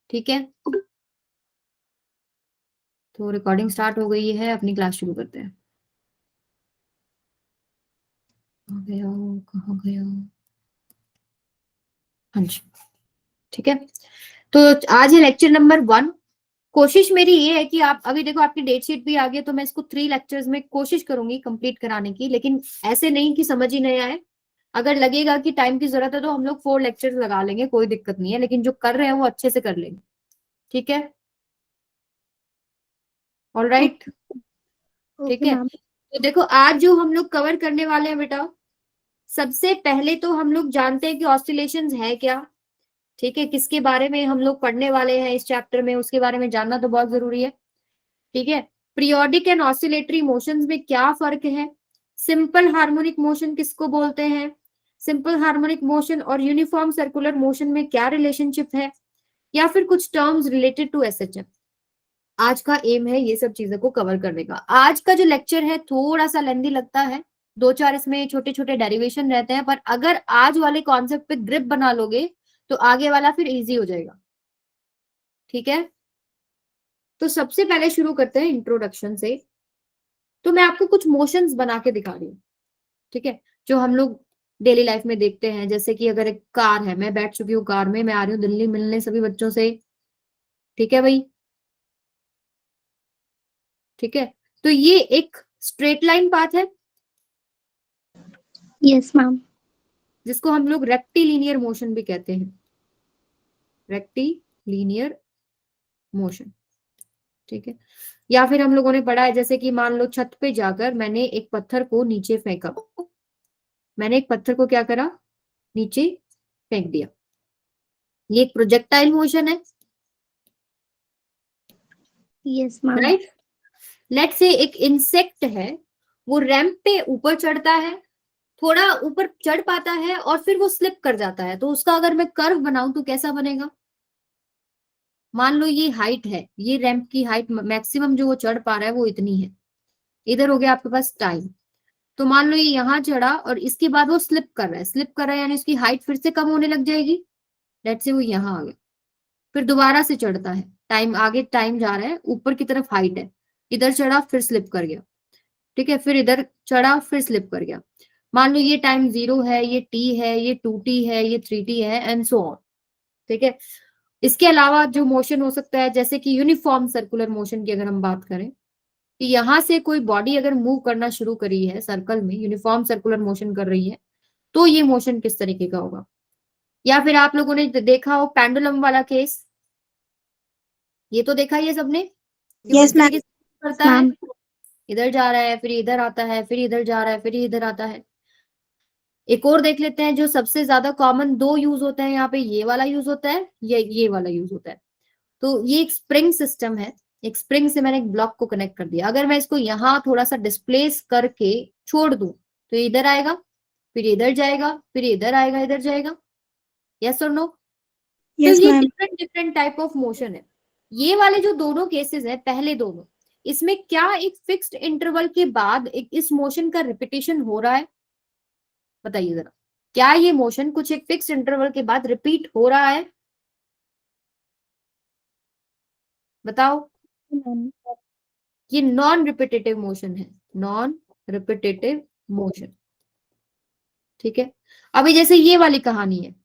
ठीक है, तो रिकॉर्डिंग स्टार्ट हो गई है, अपनी क्लास शुरू करते हैं। कहाँ गया, कहाँ गया? हाँ जी, ठीक है। तो आज है लेक्चर नंबर 1। कोशिश मेरी ये है कि आप अभी देखो आपकी डेट शीट भी आ गई, तो मैं इसको 3 लेक्चर्स में कोशिश करूंगी कंप्लीट कराने की, लेकिन ऐसे नहीं कि समझ ही नहीं आए। अगर लगेगा कि टाइम की जरूरत है तो हम लोग 4 लेक्चर्स लगा लेंगे, कोई दिक्कत नहीं है, लेकिन जो कर रहे हैं वो अच्छे से कर लेंगे। ठीक है, ऑल राइट। ठीक ओके है, मैम। तो देखो आज जो हम लोग कवर करने वाले हैं बेटा, सबसे पहले तो हम लोग जानते हैं कि ऑसिलेशंस है क्या। ठीक है, किसके बारे में हम लोग पढ़ने वाले हैं इस चैप्टर में, उसके बारे में जानना तो बहुत जरूरी है। ठीक है, पीरियोडिक एंड ऑसिलेटरी मोशंस में क्या फर्क है, सिंपल हार्मोनिक मोशन किसको बोलते हैं, सिंपल हार्मोनिक मोशन और यूनिफॉर्म सर्कुलर मोशन में क्या रिलेशनशिप है, या फिर कुछ टर्म्स रिलेटेड टू एसएचएम। आज का एम है ये सब चीजों को कवर करने का। आज का जो लेक्चर है थोड़ा सा लेंदी लगता है, 2-4 इसमें छोटे छोटे डेरिवेशन रहते हैं, पर अगर आज वाले कॉन्सेप्ट पे ग्रिप बना लोगे तो आगे वाला फिर इजी हो जाएगा। ठीक है, तो सबसे पहले शुरू करते हैं इंट्रोडक्शन से। तो मैं आपको कुछ मोशंस बना के दिखा रही हूँ। ठीक है, जो हम लोग डेली लाइफ में देखते हैं, जैसे कि अगर एक कार है, मैं बैठ चुकी हूँ कार में, मैं आ रही हूँ दिल्ली मिलने सभी बच्चों से। ठीक है भाई, ठीक है, तो ये एक स्ट्रेट लाइन पाथ है यस मैम। जिसको हम लोग रेक्टिलिनियर मोशन भी कहते हैं, रेक्टिलिनियर मोशन। ठीक है, या फिर हम लोगों ने पढ़ा है जैसे कि मान लो छत पे जाकर मैंने एक पत्थर को नीचे फेंका, मैंने एक पत्थर को क्या करा, नीचे फेंक दिया, ये एक प्रोजेक्टाइल मोशन है। Yes ma'am. राइट, लेट से एक इंसेक्ट है, वो रैंप पे ऊपर चढ़ता है, थोड़ा ऊपर चढ़ पाता है और फिर वो स्लिप कर जाता है, तो उसका अगर मैं कर्व बनाऊं तो कैसा बनेगा। मान लो ये हाइट है, ये रैंप की हाइट मैक्सिमम जो वो चढ़ पा रहा है वो इतनी है, इधर हो गया आपके पास टाइम। तो मान लो ये यहाँ चढ़ा और इसके बाद वो स्लिप कर रहा है, स्लिप कर रहा है यानी उसकी हाइट फिर से कम होने लग जाएगी। लेट से वो यहाँ आ गया, फिर दोबारा से चढ़ता है, टाइम आगे, टाइम जा रहा है ऊपर की तरफ, हाइट है, इधर चढ़ा फिर स्लिप कर गया। ठीक है, फिर इधर चढ़ा फिर स्लिप कर गया। मान लो ये टाइम 0 है, ये टी है, ये 2t है, ये 3t है एंड सो ऑन। ठीक है, इसके अलावा जो मोशन हो सकता है, जैसे कि यूनिफॉर्म सर्कुलर मोशन की अगर हम बात करें, कि यहां से कोई बॉडी अगर मूव करना शुरू करी है सर्कल में, यूनिफॉर्म सर्कुलर मोशन कर रही है, तो ये मोशन किस तरीके का होगा। या फिर आप लोगों ने देखा हो पेंडुलम वाला केस, ये तो देखा ही है सबने कि वो यस इस तरीके मैम। से करता है, मैम। इधर जा रहा है फिर इधर आता है, फिर इधर जा रहा है फिर इधर आता है। एक और देख लेते हैं जो सबसे ज्यादा कॉमन दो यूज होते हैं यहाँ पे, ये वाला यूज होता है, ये वाला यूज होता है। तो ये एक स्प्रिंग सिस्टम है, एक स्प्रिंग से मैंने एक ब्लॉक को कनेक्ट कर दिया, अगर मैं इसको यहाँ थोड़ा सा डिस्प्लेस करके छोड़ दूं तो ये इधर आएगा, फिर इधर जाएगा, फिर इधर आएगा, इधर जाएगा। यस और नो। तो यस ये ma'am. Different different type of motion है। ये वाले जो दोनों केसेस है, पहले दोनों, इसमें क्या एक फिक्स्ड इंटरवल के बाद एक इस मोशन का रिपीटेशन हो रहा है, बताइए जरा, क्या ये मोशन कुछ एक फिक्स्ड इंटरवल के बाद रिपीट हो रहा है, बताओ। ये नॉन रिपीटेटिव मोशन है, नॉन रिपीटेटिव मोशन। ठीक है, अभी जैसे ये वाली कहानी है,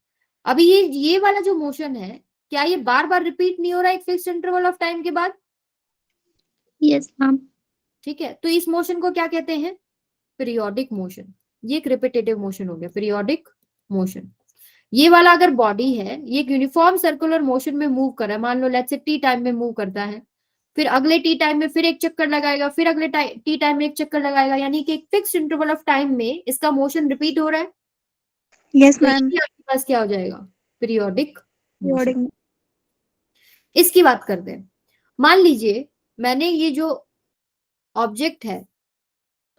अभी ये वाला जो मोशन है, क्या ये बार बार रिपीट नहीं हो रहा है एक फिक्स्ड इंटरवल ऑफ टाइम के बाद। Yes ma'am. ठीक है, तो इस मोशन को क्या कहते हैं, पीरियोडिक मोशन। ये एक रिपीटेटिव मोशन हो गया, पीरियोडिक मोशन। ये वाला अगर बॉडी है, ये एक यूनिफॉर्म सर्कुलर मोशन में मूव कर रहा है, मान लो लेट्स से टी टाइम में मूव करता है, फिर अगले टी टाइम में फिर एक चक्कर लगाएगा, फिर अगले टी टाइम में एक चक्कर लगाएगा, यानी कि एक फिक्स इंटरवल ऑफ टाइम में इसका मोशन रिपीट हो रहा है। यस तो मैम। ये आपके पास क्या हो जाएगा, पीरियोडिक मोशन। रिकॉर्डिंग। इसकी बात करते हैं। मान लीजिए मैंने ये जो ऑब्जेक्ट है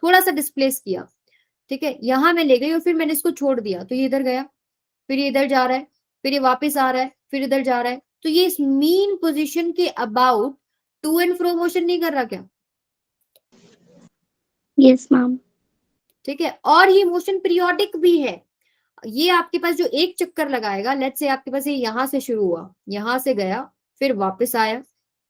थोड़ा सा डिस्प्लेस किया, ठीक है, यहां मैं ले गई और फिर मैंने इसको छोड़ दिया, तो ये इधर गया, फिर ये इधर जा रहा है, फिर ये वापस आ रहा है, फिर इधर जा रहा है, तो ये इस मीन पोजीशन के about to and fro motion नहीं कर रहा क्या। Yes ma'am. ठीक है, और ये मोशन पीरियोडिक भी है। ये आपके पास जो एक चक्कर लगाएगा, लेट्स से आपके पास ये यहां से शुरू हुआ, यहां से गया, फिर वापस आया,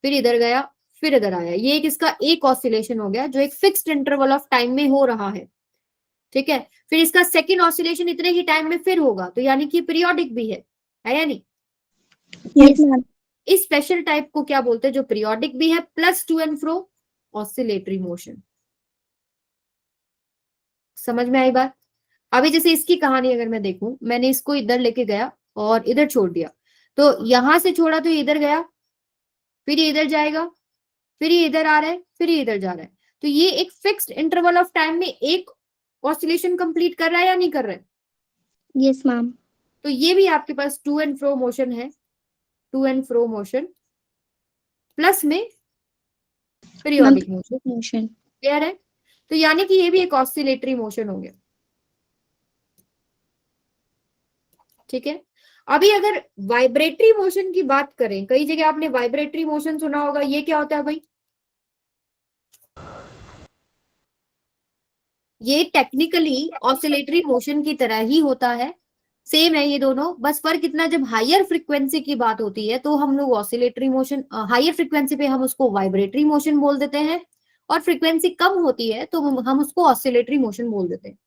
फिर इधर गया, फिर इधर आया। ये एक इसका एक ऑसिलेशन हो गया जो एक फिक्स्ड इंटरवल ऑफ टाइम में हो रहा है, ठीक है। फिर इसका सेकंड ऑसिलेशन इतने ही टाइम में फिर होगा, तो यानी कि पीरियोडिक भी है या नहीं? Yes, ma'am. इस स्पेशल टाइप को क्या बोलते हैं, जो पीरियोडिक भी है plus to and fro oscillatory motion. समझ में आई बात? अभी जैसे इसकी कहानी अगर मैं देखूं, मैंने इसको इधर लेके गया और इधर छोड़ दिया, तो यहां से छोड़ा तो ये इधर गया, फिर ये इधर जाएगा, फिर ये इधर आ रहा है, फिर ये इधर जा रहा है। तो ये एक फिक्स्ड इंटरवल ऑफ टाइम में एक ऑसिलेशन कंप्लीट कर रहा है या नहीं कर रहा है? Yes, ma'am. तो ये भी आपके पास टू एंड फ्रो मोशन है, to and fro motion plus में पीरियोडिक मोशन। Motion. क्लियर है? तो यानी कि ये भी एक ऑसिलेटरी मोशन हो गया, ठीक है। अभी अगर वाइब्रेटरी मोशन की बात करें, कई जगह आपने वाइब्रेटरी मोशन सुना होगा, ये क्या होता है भाई? ये टेक्निकली ऑसिलेटरी मोशन की तरह ही होता है, सेम है ये दोनों, बस फर्क इतना, जब हायर फ्रीक्वेंसी की बात होती है तो हम लोग ऑसिलेटरी मोशन, हायर फ्रीक्वेंसी पे हम उसको वाइब्रेटरी मोशन बोल देते हैं, और फ्रीक्वेंसी कम होती है तो हम उसको ऑसिलेटरी मोशन बोल देते हैं।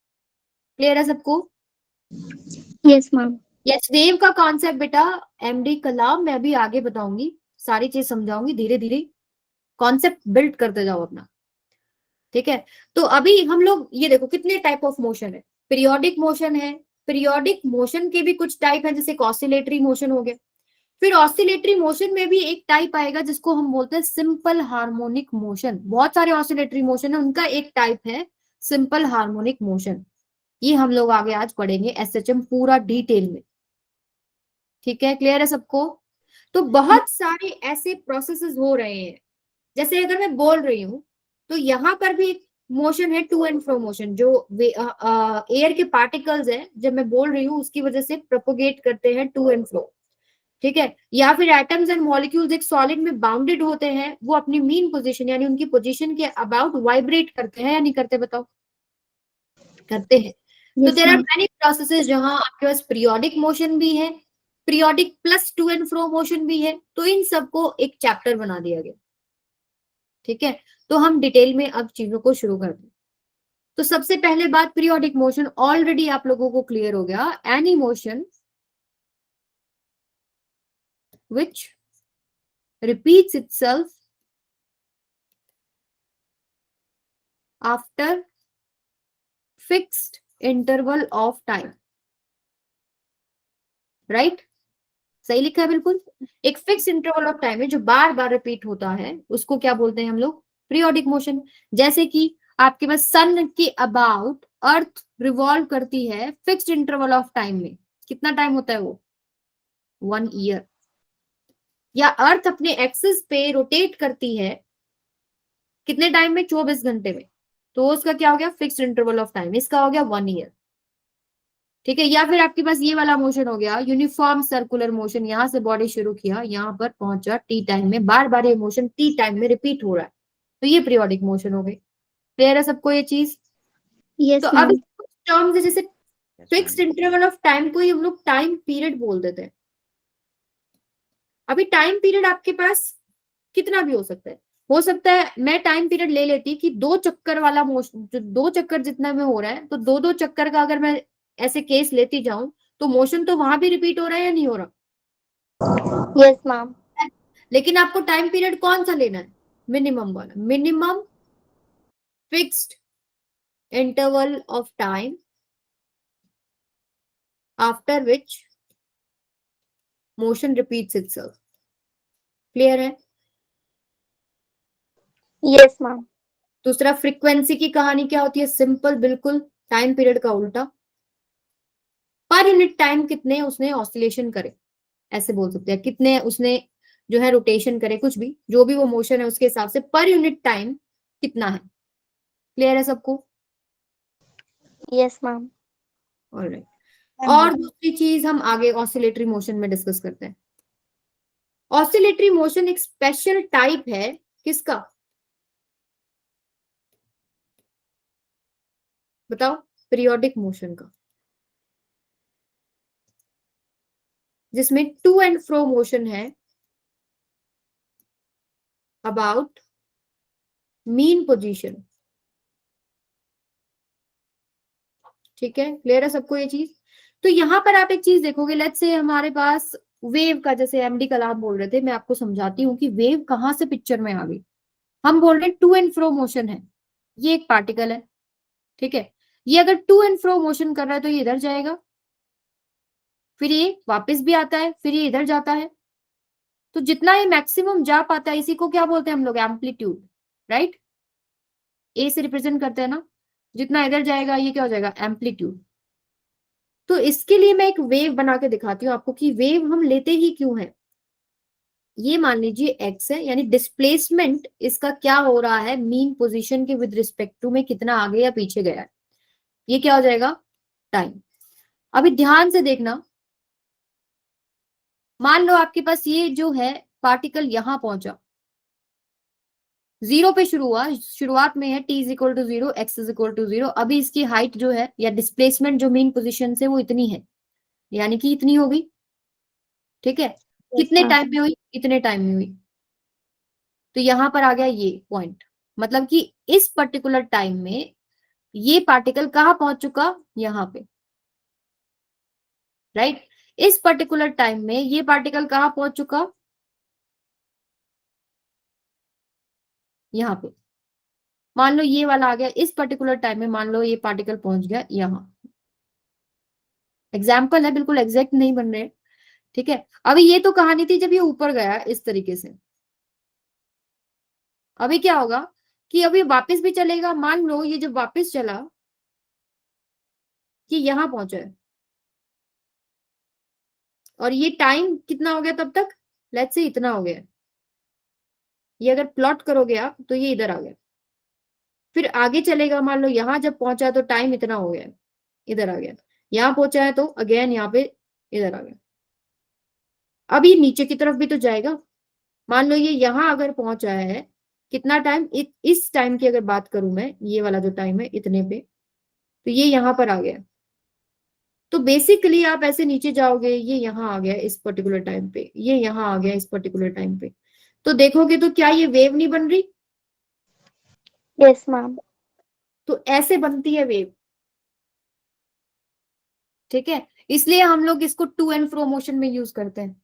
क्लियर है सबको? Yes, ma'am. यस वेव का कॉन्सेप्ट बेटा एमडी कलाम, मैं अभी आगे बताऊंगी, सारी चीज समझाऊंगी, धीरे धीरे कॉन्सेप्ट बिल्ड करते जाओ अपना, ठीक है। तो अभी हम लोग ये देखो कितने टाइप ऑफ मोशन है, पीरियोडिक मोशन है, पीरियोडिक मोशन के भी कुछ टाइप है, जैसे ऑसिलेटरी मोशन हो गया। फिर ऑसिलेटरी मोशन में भी एक टाइप आएगा जिसको हम बोलते हैं सिंपल हार्मोनिक मोशन। बहुत सारे ऑसिलेटरी मोशन है, उनका एक टाइप है सिंपल हार्मोनिक मोशन। ये हम लोग आगे आज पढ़ेंगे एसएचएम पूरा डिटेल में, ठीक है। क्लियर है सबको? तो बहुत सारे ऐसे प्रोसेसेस हो रहे हैं, जैसे अगर मैं बोल रही हूँ तो यहाँ पर भी एक मोशन है टू एंड फ्रो मोशन, जो एयर के पार्टिकल्स है, जब मैं बोल रही हूँ उसकी वजह से प्रोपोगेट करते हैं टू एंड फ्रो, ठीक है। या फिर एटम्स एंड मॉलिक्यूल्स एक सॉलिड में बाउंडेड होते हैं, वो अपनी मीन पोजीशन यानी उनकी पोजीशन के अबाउट वाइब्रेट करते हैं या नहीं करते, बताओ? करते हैं। तो Yes, there are ma'am. Many processes जहां आपके पास पीरियोडिक मोशन भी है, periodic plus to and fro motion भी है, तो इन सबको एक चैप्टर बना दिया गया, ठीक है। तो हम डिटेल में अब चीजों को शुरू करते हैं। तो सबसे पहले बात, पीरियोडिक मोशन ऑलरेडी आप लोगों को क्लियर हो गया, any motion which repeats itself after fixed interval of time, right? सही लिखा है बिल्कुल। एक फिक्स इंटरवल ऑफ टाइम है जो बार बार रिपीट होता है, उसको क्या बोलते हैं हम लोग? Periodic motion. जैसे कि आपके पास सन के अबाउट अर्थ रिवॉल्व करती है फिक्स्ड इंटरवल ऑफ टाइम में, कितना टाइम होता है वो? 1 ईयर। या अर्थ अपने एक्सिस पे रोटेट करती है कितने टाइम में? 24 घंटे में। तो उसका क्या हो गया? फिक्स्ड इंटरवल ऑफ टाइम, इसका हो गया 1 ईयर, ठीक है। या फिर आपके पास ये वाला मोशन हो गया यूनिफॉर्म सर्कुलर मोशन, यहां से बॉडी शुरू किया, यहां पर पहुंचा टी टाइम में, बार बार ये मोशन टी टाइम में रिपीट हो रहा है, तो ये पीरियोडिक मोशन हो गई। क्लियर है सबको ये चीज? तो Yes, अब ma'am. कुछ टर्म्स है, जैसे फिक्स्ड इंटरवल ऑफ टाइम को ही हम लोग टाइम पीरियड बोल देते हैं। अभी टाइम पीरियड आपके पास कितना भी हो सकता है मैं टाइम पीरियड ले लेती कि 2 चक्कर वाला मोशन, जो 2 चक्कर जितना में हो रहा है, तो 2-2 चक्कर का अगर मैं ऐसे केस लेती जाऊं, तो मोशन तो वहां भी रिपीट हो रहा है या नहीं हो रहा? Yes, ma'am. लेकिन आपको टाइम पीरियड कौन सा लेना है? मिनिमम वाला, minimum fixed interval of time after which motion repeats itself. Clear है? Yes, ma'am. दूसरा, फ्रीक्वेंसी की कहानी क्या होती है? सिंपल, बिल्कुल टाइम पीरियड का उल्टा। पर यूनिट टाइम कितने उसने ऑसिलेशन करे, ऐसे बोल सकते हैं, कितने उसने जो है रोटेशन करे, कुछ भी जो भी वो मोशन है उसके हिसाब से पर यूनिट टाइम कितना है। क्लियर है सबको? Yes, ma'am. ऑलराइट। और दूसरी चीज हम आगे ऑसिलेटरी मोशन में डिस्कस करते हैं। ऑसिलेटरी मोशन एक स्पेशल टाइप है किसका? बताओ? पीरियोडिक मोशन का, जिसमें टू एंड फ्रो मोशन है अबाउट मीन पोजीशन। ठीक है, क्लियर है सबको ये चीज? तो यहां पर आप एक चीज देखोगे, लेट्स से हमारे पास वेव का, जैसे एमडी कलाम बोल रहे थे, मैं आपको समझाती हूँ कि वेव कहां से पिक्चर में आ गई। हम बोल रहे हैं टू एंड फ्रो मोशन है, ये एक पार्टिकल है, ठीक है। ये अगर टू एंड फ्रो मोशन कर रहा है तो ये इधर जाएगा, फिर ये वापस भी आता है, फिर ये इधर जाता है। तो जितना ये मैक्सिमम जा पाता है, इसी को क्या बोलते हैं हम लोग, एम्पलीट्यूड, राइट। ए से रिप्रेजेंट करते हैं ना, जितना इधर जाएगा ये क्या हो जाएगा, एम्पलीट्यूड। तो इसके लिए मैं एक वेव बना के दिखाती हूँ आपको कि वेव हम लेते ही क्यों है। ये मान लीजिए एक्स है, यानी डिस्प्लेसमेंट इसका क्या हो रहा है मीन पोजीशन के विद रिस्पेक्ट टू में, कितना आगे या पीछे गया है, ये क्या हो जाएगा, टाइम। अभी ध्यान से देखना, मान लो आपके पास ये जो है पार्टिकल यहां पहुंचा, जीरो पे शुरू हुआ, शुरुआत में है t is equal to zero, x is equal to zero. अभी इसकी हाइट जो है या डिस्प्लेसमेंट जो मीन पोजीशन से वो इतनी है, यानी कि इतनी होगी, ठीक है। Yes, कितने ma'am. टाइम में हुई, इतने टाइम में हुई। तो यहां पर आ गया ये पॉइंट, मतलब कि इस पर्टिकुलर टाइम में ये पार्टिकल कहां पहुंच चुका, यहां पे, राइट। इस पर्टिकुलर टाइम में ये पार्टिकल कहां पहुंच चुका, यहां पे। मान लो ये वाला आ गया, इस पर्टिकुलर टाइम में मान लो ये पार्टिकल पहुंच गया यहां। एग्जाम्पल है, बिल्कुल एग्जैक्ट नहीं बन रहे, ठीक है। अभी ये तो कहानी थी जब ये ऊपर गया इस तरीके से। अभी क्या होगा कि अभी वापस भी चलेगा, मान लो ये जब वापस चला कि यहां पहुंचा है, और ये टाइम कितना हो गया तब तक, लेट्स से इतना हो गया। ये अगर प्लॉट करोगे आप तो ये इधर आ गया, फिर आगे चलेगा, मान लो यहां जब पहुंचा है तो टाइम इतना हो गया, इधर आ गया। यहां पहुंचा है तो अगेन यहाँ पे इधर आ गया। अब ये नीचे की तरफ भी तो जाएगा, मान लो ये यहां अगर पहुंचा है, कितना टाइम, इस टाइम की अगर बात करूं मैं, ये वाला जो टाइम है इतने पे, तो ये यहां पर आ गया। तो बेसिकली आप ऐसे नीचे जाओगे, ये यहाँ आ गया इस पर्टिकुलर टाइम पे, ये यहाँ आ गया इस पर्टिकुलर टाइम पे, तो देखोगे तो क्या ये वेव नहीं बन रही। Yes, ma'am. तो ऐसे बनती है वेव, ठीक है। इसलिए हम लोग इसको टू एंड फ्रो मोशन में यूज करते हैं।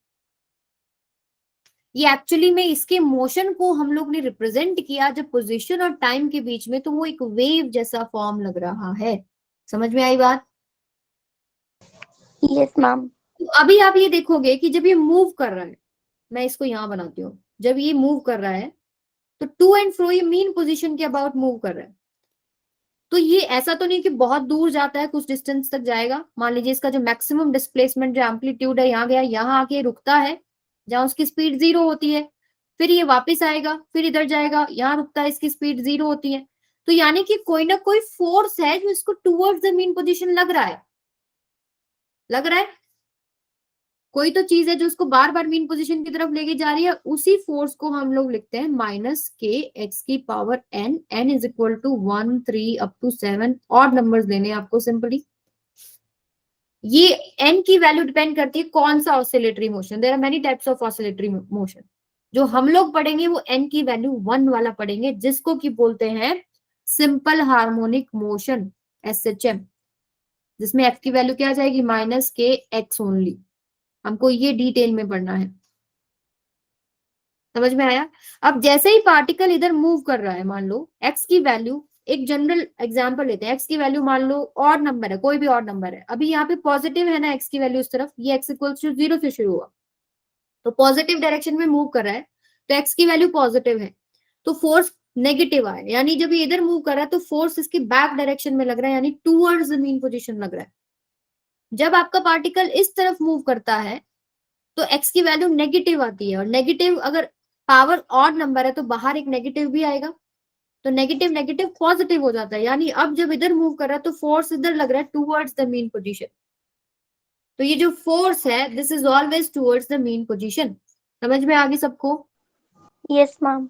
ये एक्चुअली में इसके मोशन को हम लोग ने रिप्रेजेंट किया जब पोजीशन और टाइम के बीच में, तो वो एक वेव जैसा फॉर्म लग रहा है। समझ में आई बात? Yes, ma'am. तो अभी आप ये देखोगे कि जब ये मूव कर रहा है, मैं इसको यहां बनाती हूँ, जब ये मूव कर रहा है तो टू एंड फ्रो ये मीन पोजीशन के अबाउट मूव कर रहा है। तो ये ऐसा तो नहीं कि बहुत दूर जाता है, कुछ डिस्टेंस तक जाएगा। मान लीजिए इसका जो मैक्सिमम डिस्प्लेसमेंट जो एम्पलीट्यूड है यहाँ गया, यहाँ आके रुकता है जहां उसकी स्पीड जीरो होती है, फिर ये वापस आएगा, फिर इधर जाएगा, यहाँ रुकता है, इसकी स्पीड जीरो होती है। तो यानी कि कोई ना कोई फोर्स है जो इसको टूवर्ड्स द मीन पोजीशन लग रहा है, लग रहा है। कोई तो चीज है जो उसको बार बार मीन पोजीशन की तरफ लेके जा रही है। उसी फोर्स को हम लोग लिखते हैं माइनस के एक्स की power n, n is equal to 1 3 up to 7, और नंबर्स देने हैं आपको सिंपली। ये एन की वैल्यू डिपेंड करती है कौन सा oscillatory motion, there are many types of oscillatory motion. जो हम लोग पढ़ेंगे वो एन की वैल्यू 1 वाला पढ़ेंगे, जिसको की बोलते हैं सिंपल हार्मोनिक मोशन, एसएचएम, जिसमें एफ की वैल्यू क्या आ जाएगी, माइनस के एक्स ओनली। हमको ये डिटेल में पढ़ना है। समझ में आया? अब जैसे ही पार्टिकल इधर मूव कर रहा है, मान लो एक्स की वैल्यू, एक जनरल एग्जांपल लेते हैं, एक्स की वैल्यू मान लो और नंबर है, कोई भी और नंबर है, अभी यहाँ पे पॉजिटिव है ना एक्स की वैल्यू, इस तरफ ये एक्स इक्वल्स टू जीरो से शुरू हुआ, तो पॉजिटिव डायरेक्शन में मूव कर रहा है, तो एक्स की वैल्यू पॉजिटिव है, तो फोर्स नेगेटिव आए, यानी जब ये इधर मूव कर रहा है तो फोर्स इसकी बैक डायरेक्शन में लग रहा है, यानी टूवर्ड्स द मीन पोजीशन लग रहा है। जब आपका पार्टिकल इस तरफ मूव करता है तो एक्स की वैल्यू नेगेटिव आती है, और नेगेटिव अगर पावर ऑड नंबर है तो बाहर एक नेगेटिव भी आएगा, तो नेगेटिव नेगेटिव पॉजिटिव हो जाता है, यानी अब जब इधर मूव कर रहा है तो फोर्स इधर लग रहा है टूवर्ड्स द मीन पोजीशन। तो ये जो फोर्स है this is always towards the mean position. समझ में आ गई सबको? Yes, ma'am.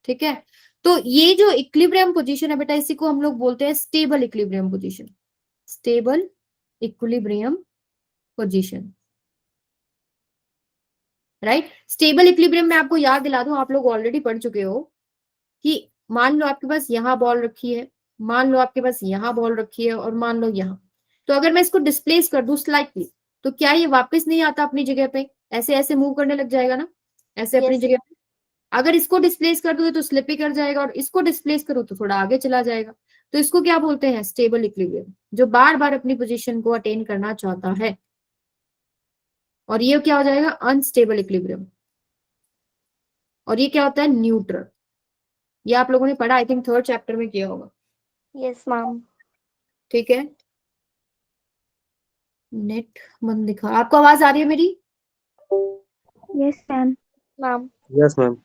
ठीक है। तो ये जो इक्विलिब्रियम पोजीशन है बेटा, इसी को हम लोग बोलते हैं stable equilibrium position, stable equilibrium position, right. Stable equilibrium में आपको याद दिला दूं, आप लोग ऑलरेडी पढ़ चुके हो कि मान लो आपके पास यहाँ बॉल रखी है, मान लो आपके पास यहाँ बॉल रखी है, और मान लो यहाँ, तो अगर मैं इसको डिस्प्लेस कर दूं स्लाइटली, तो क्या ये वापस नहीं आता अपनी जगह पे, ऐसे ऐसे मूव करने लग जाएगा ना, ऐसे अपनी Yes. जगह पे। अगर इसको डिस्प्लेस कर दूं तो स्लिप ही कर जाएगा, और इसको डिस्प्लेस करूं तो थोड़ा आगे चला जाएगा। तो इसको क्या बोलते हैं? स्टेबल इक्विलिब्रियम, जो बार बार अपनी पोजीशन को अटेन करना चाहता है। और ये क्या हो जाएगा? Unstable equilibrium. और ये क्या होता है? न्यूट्रल। ये आप लोगों ने पढ़ा, आई थिंक 3rd चैप्टर में किया होगा। Yes, ma'am. ठीक है, नेट मन दिखा, आपको आवाज आ रही है मेरी? Yes, ma'am. Ma'am. Yes, ma'am.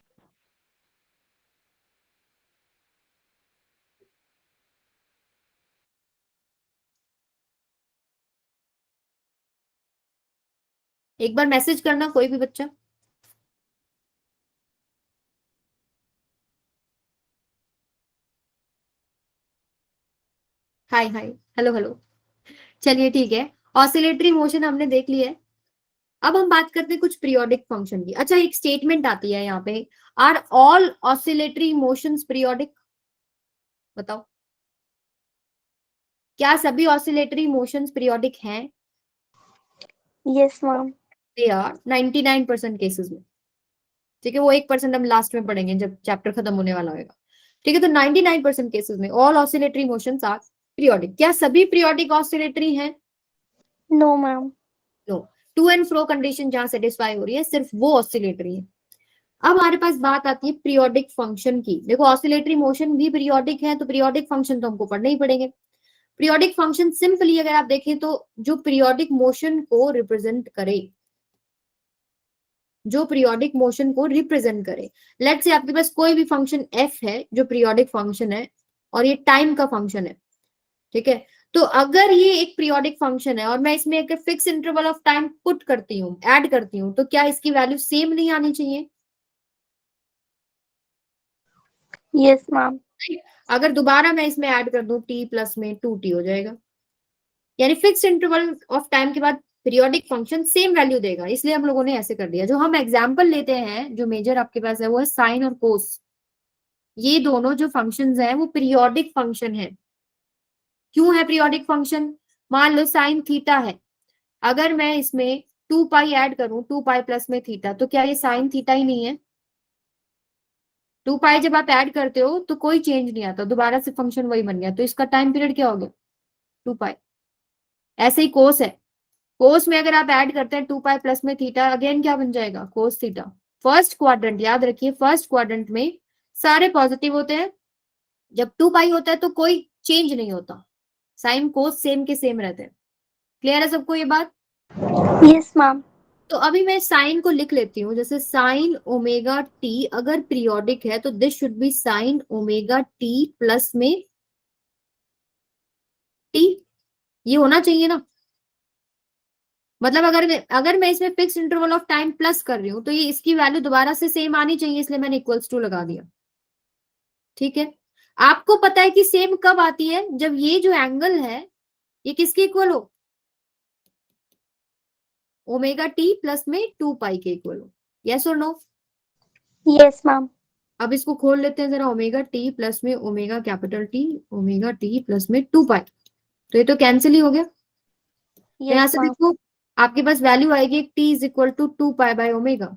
एक बार मैसेज करना कोई भी बच्चा। हाय हाय, हेलो हेलो। चलिए ठीक है, ऑसिलेटरी मोशन हमने देख लिया है। अब हम बात करते हैं कुछ पीरियोडिक फंक्शन की। अच्छा, एक स्टेटमेंट आती है यहाँ पे, are all oscillatory motions periodic? बताओ, क्या सभी ऑसिलेटरी मोशंस पीरियोडिक हैं? Yes, ma'am. They are 99% cases में। ठीक है, वो 1% हम लास्ट में पढ़ेंगे जब चैप्टर खत्म होने वाला होगा। ठीक है, तो 99% केसेस में all oscillatory motions are periodic. क्या सभी पीरियोडिक ऑसिलेटरी हैं? No, ma'am. No. To and fro condition जहां सेटिस्फाई हो रही है सिर्फ वो ऑसिलेटरी है। अब हमारे पास बात आती है पीरियोडिक फंक्शन की। देखो, ऑसिलेटरी मोशन भी पीरियोडिक है, तो पीरियोडिक फंक्शन तो हमको पढ़ने ही पड़ेंगे। पीरियोडिक फंक्शन सिंपली अगर आप देखें तो जो पीरियोडिक मोशन को रिप्रेजेंट करे, जो पीरियोडिक मोशन को रिप्रेजेंट करे। लेट्स से आपके पास कोई भी फंक्शन एफ है जो पीरियोडिक फंक्शन है, और ये टाइम का फंक्शन है। ठीक है, तो अगर ये एक पीरियोडिक फंक्शन है और मैं इसमें एक fix interval of time put करती हूँ, ऐड करती हूँ, तो क्या इसकी वैल्यू सेम नहीं आनी चाहिए? Yes, ma'am. अगर दोबारा मैं इसमें ऐड कर दूं t प्लस में 2t हो जाएगा, यानी फिक्स इंटरवल ऑफ टाइम के बाद पीरियोडिक फंक्शन सेम वैल्यू देगा। इसलिए हम लोगों ने ऐसे कर दिया। जो हम एग्जाम्पल लेते हैं, जो मेजर आपके पास है, वो है साइन और कोस। ये दोनों जो फंक्शंस हैं वो पीरियोडिक फंक्शन है। क्यों है पीरियोडिक फंक्शन? मान लो साइन थीटा है, अगर मैं इसमें 2 पाई ऐड करूं, 2 पाई प्लस में थीटा, तो क्या ये साइन थीटा ही नहीं है? 2 पाई जब आप ऐड करते हो तो कोई चेंज नहीं आता, दोबारा से फंक्शन वही बन गया, तो इसका टाइम पीरियड क्या हो गया? 2 पाई। ऐसे ही कोस है, कोस में अगर आप ऐड करते हैं 2 पाई प्लस में थीटा, अगेन क्या बन जाएगा? Cos theta. फर्स्ट क्वाड्रेंट, याद रखिए, फर्स्ट क्वाड्रेंट में सारे पॉजिटिव होते हैं। जब 2 पाई होता है तो कोई चेंज नहीं होता, साइन कोस सेम के सेम रहते हैं। क्लियर है सबको ये बात? Yes, ma'am. तो अभी मैं साइन को लिख लेती हूँ, जैसे साइन ओमेगा टी अगर पीरियोडिक है तो this should be sign omega t plus में टी। ये होना चाहिए ना, मतलब अगर मैं इसमें fix interval of time plus कर रही हूँ तो ये इसकी वैल्यू दोबारा से सेम आनी चाहिए, इसलिए मैंने इक्वल्स टू लगा दिया। ठीक है, आपको पता है कि सेम कब आती है? जब ये जो एंगल है ये किसके इक्वल हो? ओमेगा टी प्लस में 2 पाई के इक्वल हो। यस और नो? Yes, ma'am. अब इसको खोल लेते हैं जरा, ओमेगा टी प्लस में omega capital T, omega t plus में 2 पाई, तो ये तो कैंसिल ही हो गया। तो यहाँ Yes, से ma'am. देखो आपके पास वैल्यू आएगी t is equal to 2 pi by omega,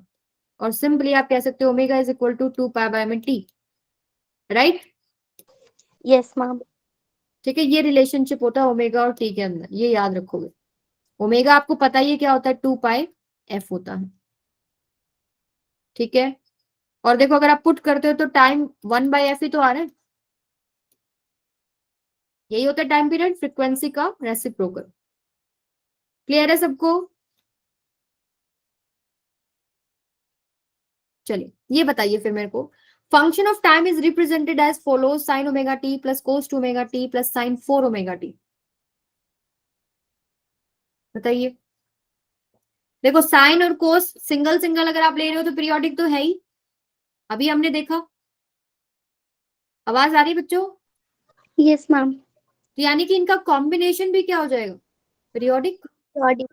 और सिंपली आप कह सकते हो omega is equal to 2 pi by में टी, राइट? Yes, ma'am. ठीक है, ये रिलेशनशिप होता है ओमेगा और टी के अंदर, ये याद रखोगे। ओमेगा आपको पता ही है क्या होता है? 2 पाई एफ होता है। ठीक है, और देखो अगर आप पुट करते हो तो टाइम 1 बाई एफ ही तो आ रहा है, यही होता है टाइम पीरियड, फ्रीक्वेंसी का रेसिप्रोकल। क्लियर है सबको? चलिए ये बताइए फिर मेरे को, function of time is represented as follows, sine omega t plus cos two omega t plus sine 4 omega t. बताइए। देखो साइन और कोस सिंगल सिंगल अगर आप ले रहे हो तो पीरियोडिक तो है ही, अभी हमने देखा। आवाज आ रही है बच्चों? Yes, ma'am. तो यानी कि इनका कॉम्बिनेशन भी क्या हो जाएगा? Periodic, Body.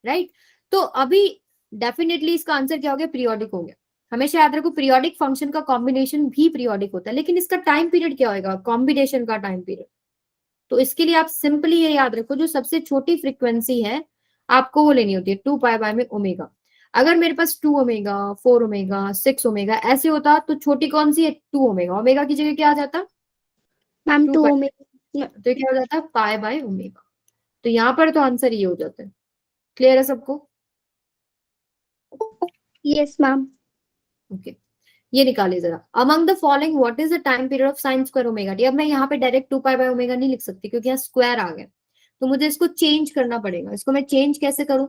राइट? तो अभी डेफिनेटली इसका आंसर क्या हो गया, पीरियोडिक हो गया। हमेशा याद रखो पीरियोडिक फंक्शन का कॉम्बिनेशन भी पीरियोडिक होता है, लेकिन इसका टाइम पीरियड क्या होगा, कॉम्बिनेशन का टाइम पीरियड। तो इसके लिए आप सिंपली ये याद रखो, जो सबसे छोटी फ्रीक्वेंसी है आपको वो लेनी होती है 2 पाई बाय में ओमेगा। अगर मेरे पास 2 ओमेगा, 4 ओमेगा, 6 ओमेगा ऐसे होता तो छोटी कौन सी है, 2 ओमेगा। ओमेगा की जगह क्या आ जाता, मैम 2 2 पाई, ओमेगा। तो क्या हो जाता, पाई बाय ओमेगा। तो यहाँ पर तो आंसर ये हो जाता है। क्लियर है सबको? Yes ma'am. ओके, ये निकालिए जरा, among the following what is the time period of sine square omega T. अब मैं यहाँ पे डायरेक्ट 2 पाई बाय ओमेगा नहीं लिख सकती क्योंकि यहाँ स्क्वायर आ गया, तो मुझे इसको चेंज करना पड़ेगा। इसको मैं चेंज कैसे करूं,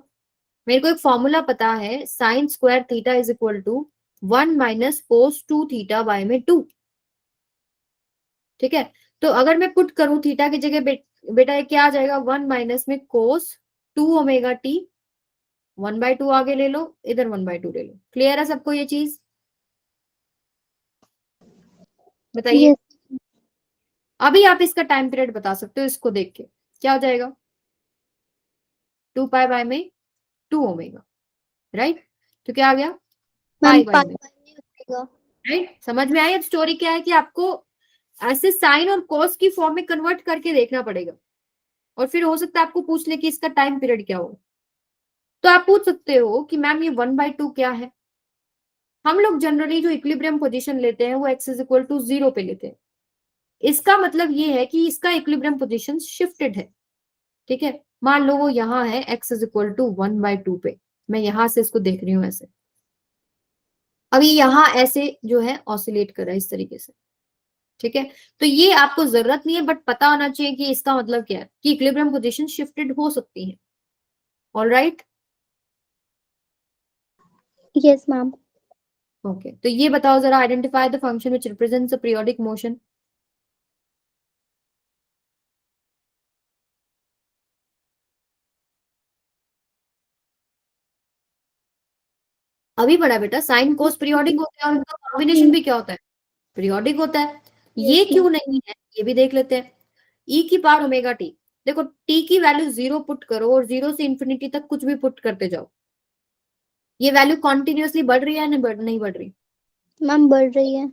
मेरे को एक फॉर्मूला पता है, sine square theta is equal to 1 minus cos 2 theta by में 2। ठीक है, तो अगर मैं पुट करूं थीटा की जगह बेटा ये क्या आ जाएगा, 1 माइनस में कोस 2 ओमेगा टी, 1/2 आगे ले लो, इधर 1/2 ले लो। क्लियर है सबको ये चीज, बताइए। यस। अभी आप इसका टाइम पीरियड बता सकते हो इसको देख के, क्या हो जाएगा, 2 पाई बाय में 2 ओमेगा, राइट। तो क्या आ गया, मैम पाई बाय पाई में, बाय में ओमेगा। राइट। समझ में आई? अब स्टोरी क्या है कि आपको ऐसे साइन और कॉस की फॉर्म में कन्वर्ट करके देखना पड़ेगा, और फिर हो सकता है आपको पूछ ले कि इसका टाइम पीरियड क्या हो। तो आप पूछ सकते हो कि मैम ये 1/2 क्या है। हम लोग जनरली जो इक्विलिब्रियम पोजीशन लेते हैं वो x इज इक्वल टू 0 पे लेते हैं। इसका मतलब ये है कि इसका इक्विलिब्रियम पोजीशन शिफ्टेड है। ठीक है, मान लो वो यहाँ है x इज इक्वल टू 1/2 पे, मैं यहां से इसको देख रही हूँ ऐसे, अभी यहाँ ऐसे जो है ऑसिलेट कर रहा है इस तरीके से। ठीक है, तो ये आपको जरूरत नहीं है, बट पता होना चाहिए कि इसका मतलब क्या है, कि इक्विलिब्रियम पोजीशन शिफ्टेड हो सकती है। All right, yes ma'am. Okay. तो ये बताओ जरा, identify the function which represents a periodic motion. अभी पढ़ा बेटा, साइन कोस पीरियोडिक होते हैं और उनका कॉम्बिनेशन भी क्या होता है, पीरियोडिक होता है। ये यस क्यों मैम। नहीं है ये भी देख लेते हैं। ई की पावर ओमेगा टी, देखो टी की वैल्यू 0 पुट करो और 0 से इंफिनिटी तक कुछ भी पुट करते जाओ, ये वैल्यू कॉन्टिन्यूअसली बढ़ रही है या नहीं बढ़ रही। मैम बढ़ रही है।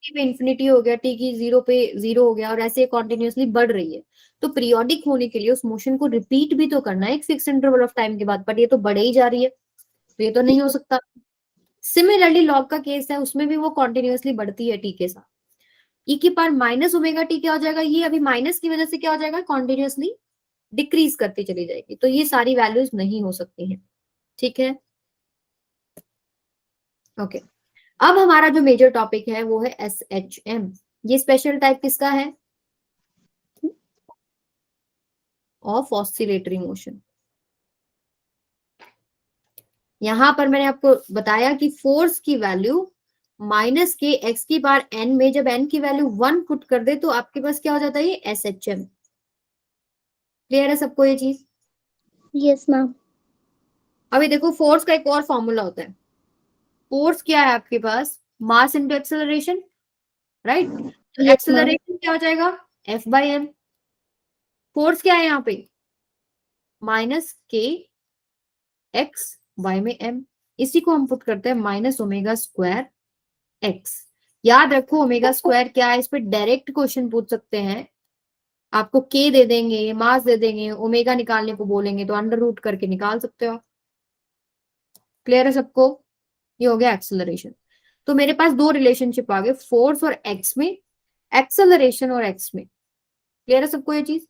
पे इंफिनिटी हो गया, टी की 0 पे 0 हो गया, और ऐसे कॉन्टिन्यूअसली बढ़ रही है। तो पीरियोडिक होने के लिए उस मोशन को रिपीट भी तो करना है एक फिक्स इंटरवल ऑफ टाइम के बाद, बट ये तो बढ़े ही जा रही है, तो ये तो नहीं हो सकता। सिमिलरली लॉग का केस है, उसमें भी वो कॉन्टिन्यूअसली बढ़ती है टी के साथ। ई की पावर माइनस ओमेगा टी क्या हो जाएगा, ये अभी माइनस की वजह से क्या हो जाएगा, कॉन्टिन्यूअसली डिक्रीज करती चली जाएगी। तो ये सारी वैल्यूज नहीं हो सकती हैं। ठीक है, ओके। अब हमारा जो मेजर टॉपिक है वो है SHM। ये स्पेशल टाइप किसका है, ऑफ ऑसिलेटरी मोशन। यहां पर मैंने आपको बताया कि फोर्स की वैल्यू माइनस के एक्स की पावर एन में जब एन की वैल्यू 1 पुट कर दे तो आपके पास क्या हो जाता है, ये SHM। क्लियर है सबको ये चीज? Yes ma'am. अभी देखो फोर्स का एक और फॉर्मूला होता है। फोर्स क्या है आपके पास, मास इंटू एक्सेलरेशन, राइट। तो यस मैम। एक्सेलरेशन क्या हो जाएगा, F/m। फोर्स क्या है यहाँ पे, माइनस के एक्स वाई में एम, इसी को हम पुट करते हैं माइनस ओमेगा स्क्वायर एक्स। याद रखो ओमेगा स्क्वायर क्या है, इस पे डायरेक्ट क्वेश्चन पूछ सकते हैं। आपको के दे देंगे, मास दे देंगे, ओमेगा निकालने को बोलेंगे तो अंडर रूट करके निकाल सकते हो। क्लियर है सबको? ये हो गया एक्सेलरेशन। तो मेरे पास दो रिलेशनशिप आ गए, फोर्स और एक्स में, एक्सेलरेशन और एक्स में। क्लियर है सबको ये चीज?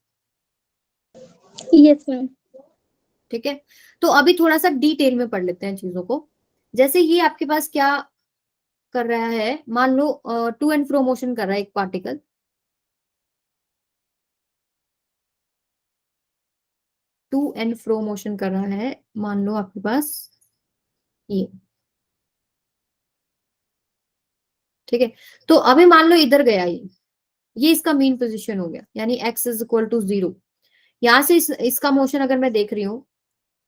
Yes ma'am. ठीक है, तो अभी थोड़ा सा डिटेल में पढ़ लेते हैं चीजों को। जैसे ये आपके पास क्या कर रहा है, मान लो टू एंड फ्रो मोशन कर रहा है एक particle, to and fro motion कर रहा है, मान लो आपके पास ये। ठीक है, तो अभी मान लो इधर गया ये इसका मीन पोजीशन हो गया, यानी x इज इक्वल टू 0। यहां से इसका मोशन अगर मैं देख रही हूँ,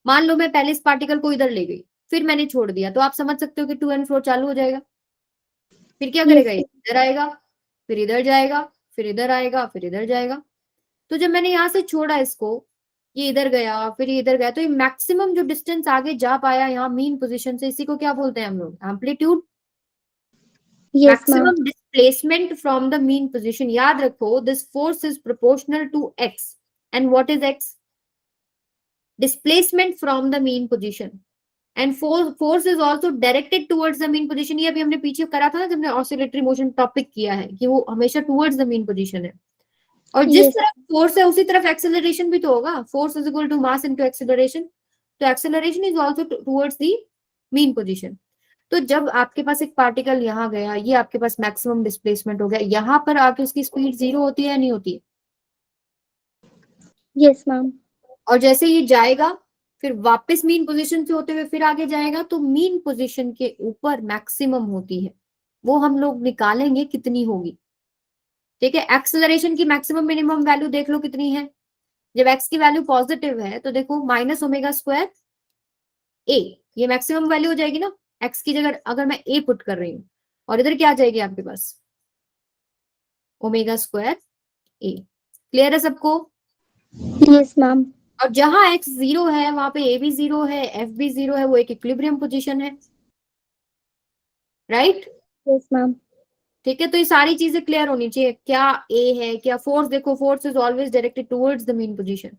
मान लो मैं पहले इस पार्टिकल को इधर ले गई, फिर मैंने छोड़ दिया, तो आप समझ सकते हो कि टू एंड फ्रो चालू हो जाएगा। फिर क्या करेगा, यस। ये इधर आएगा, फिर इधर जाएगा, फिर इधर आएगा, फिर इधर जाएगा। तो जब मैंने यहां से छोड़ा इसको, ये इधर गया, फिर ये इधर गया, तो ये मैक्सिमम जो डिस्टेंस आगे जा पाया यहाँ मीन पोजीशन से, इसी को क्या बोलते हैं हम लोग? Amplitude. Yes, ma'am. Maximum displacement from the mean position. याद रखो, this force is proportional to x, and what is x? Displacement from the mean position, and force is also directed towards the mean position. ये अभी हमने पीछे करा था ना, जब हमने ऑसिलेटरी मोशन टॉपिक किया है, कि वो हमेशा टुवर्ड्स द मीन पोजीशन है। और जिस Yes, तरफ फोर्स है उसी तरफ एक्सेलरेशन भी तो होगा। Force is equal to mass into acceleration, तो acceleration is also towards the mean position. तो जब आपके पास एक पार्टिकल यहाँ गया, ये आपके पास मैक्सिमम डिस्प्लेसमेंट हो गया, यहाँ पर आके उसकी स्पीड 0 होती है या नहीं होती है? yes, ma'am. और जैसे ये जाएगा, फिर वापस मीन पोजीशन से होते हुए फिर आगे जाएगा, तो मीन पोजीशन के ऊपर मैक्सिमम होती है, वो हम लोग निकालेंगे कितनी होगी। ठीक है, एक्सेलरेशन की मैक्सिमम मिनिमम वैल्यू देख लो कितनी है। जब एक्स की वैल्यू पॉजिटिव है तो देखो माइनस ओमेगा स्क्वायर ए, ये मैक्सिमम वैल्यू हो जाएगी ना। एक्स की जगह अगर मैं ए पुट कर रही हूँ, और इधर क्या आ जाएगी आपके पास? ओमेगा स्क्वायर ए। क्लियर है सबको? Yes, ma'am. और जहां एक्स 0 है वहां पे ए भी 0 है, एफ भी 0 है, वो एक इक्विलिब्रियम पोजीशन है, राइट? Yes, ma'am. ठीक है, तो ये सारी चीजें क्लियर होनी चाहिए। क्या ए है, क्या फोर्स? देखो, force is always directed towards the mean position.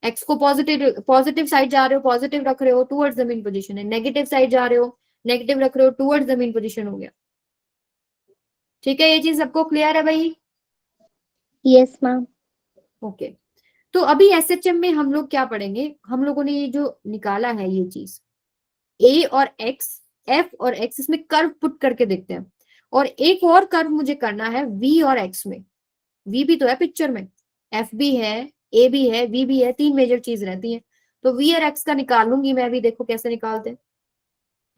X को पॉजिटिव साइड जा रहे हो, पॉजिटिव रख रहे हो, टुवर्ड्स द मीन पोजीशन है। नेगेटिव साइड जा रहे हो, नेगेटिव रख रहे हो, टुवर्ड्स द मीन पोजीशन हो गया। ठीक है, ये चीज सबको क्लियर है भाई? Yes, ma'am. ओके। तो अभी एसएचएम में हम लोग क्या पढ़ेंगे? हम लोगों ने ये जो निकाला है ये चीज, ए और एक्स, एफ और एक्स, इसमें कर्व पुट करके देखते हैं। और एक और कर्व मुझे करना है वी और एक्स में। वी भी तो है पिक्चर में, एफ भी है, ए भी है, वी भी है, 3 मेजर चीज रहती है। तो वी और एक्स का निकालूंगी मैं भी, देखो कैसे निकालते हैं।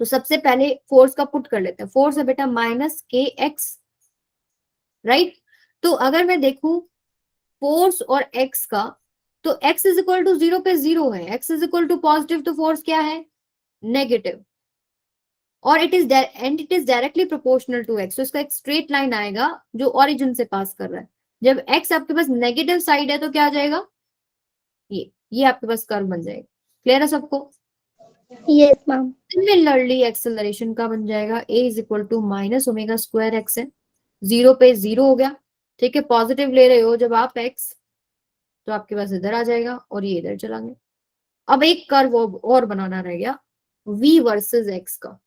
तो सबसे पहले फोर्स का पुट कर लेते हैं। फोर्स है बेटा माइनस के एक्स, राइट? तो अगर मैं देखूं फोर्स और एक्स का, तो एक्स इज इक्वल टू 0 पे 0 है, x is equal to positive, तो फोर्स क्या है? नेगेटिव। और it is directly proportional to x, तो इसका एक स्ट्रेट लाइन आएगा जो ओरिजिन से पास कर रहा है। जब एक्स आपके पास नेगेटिव साइड है तो क्या आ जाएगा? ये आपके पास कर्व बन जाएगा। क्लियर है सबको? Yes, ma'am. सिमिलरली एक्सेलरेशन का बन जाएगा a is equal to minus omega square x है, 0 पे 0 हो गया। ठीक है, पॉजिटिव ले रहे हो जब आप x, तो आपके पास इधर आ जाएगा और ये इधर चला गया। अब एक कर्व और बनाना रह गया v वर्सेस x का।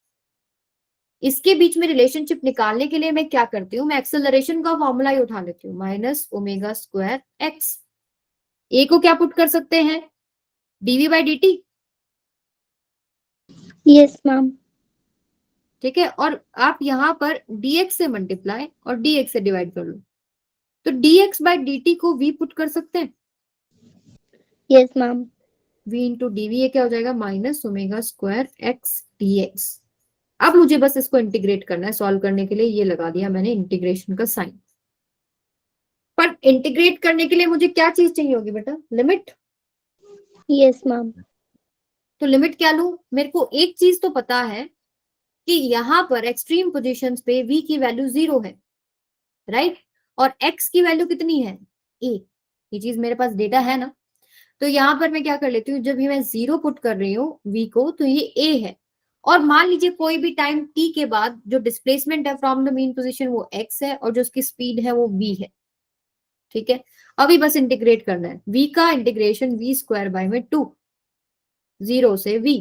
इसके बीच में रिलेशनशिप निकालने के लिए मैं क्या करती हूँ? मैं एक्सेलरेशन का फॉर्मूला ही उठा लेती हूँ, minus omega square x. A को क्या पुट कर सकते हैं? Dv by d t. Yes, ma'am. ठीक है, और आप यहाँ पर dx से मल्टीप्लाई और dx से डिवाइड कर लो, तो dx बाई dt को v पुट कर सकते हैं। Yes, ma'am. v into DV, ये क्या हो जाएगा? Minus omega square x dx। अब मुझे बस इसको इंटीग्रेट करना है। सॉल्व करने के लिए ये लगा दिया मैंने इंटीग्रेशन का साइन। पर इंटीग्रेट करने के लिए मुझे क्या चीज चाहिए होगी बेटा? लिमिट। Yes, ma'am. तो लिमिट क्या लूं? मेरे को एक चीज तो पता है कि यहाँ पर एक्सट्रीम पोजीशंस पे v की वैल्यू 0 है, राइट? और x की वैल्यू कितनी है? a। ये चीज मेरे पास डेटा है ना। तो यहाँ पर मैं क्या कर लेती हूँ, जब ये मैं 0 पुट कर रही हूँ v को, तो ये a है। और मान लीजिए कोई भी टाइम t के बाद जो डिस्प्लेसमेंट है फ्रॉम द मीन पोजीशन वो x है, और जो उसकी स्पीड है वो v है। ठीक है, अभी बस इंटीग्रेट करना है। v का इंटीग्रेशन v स्क्वायर बाय में 2, 0 से v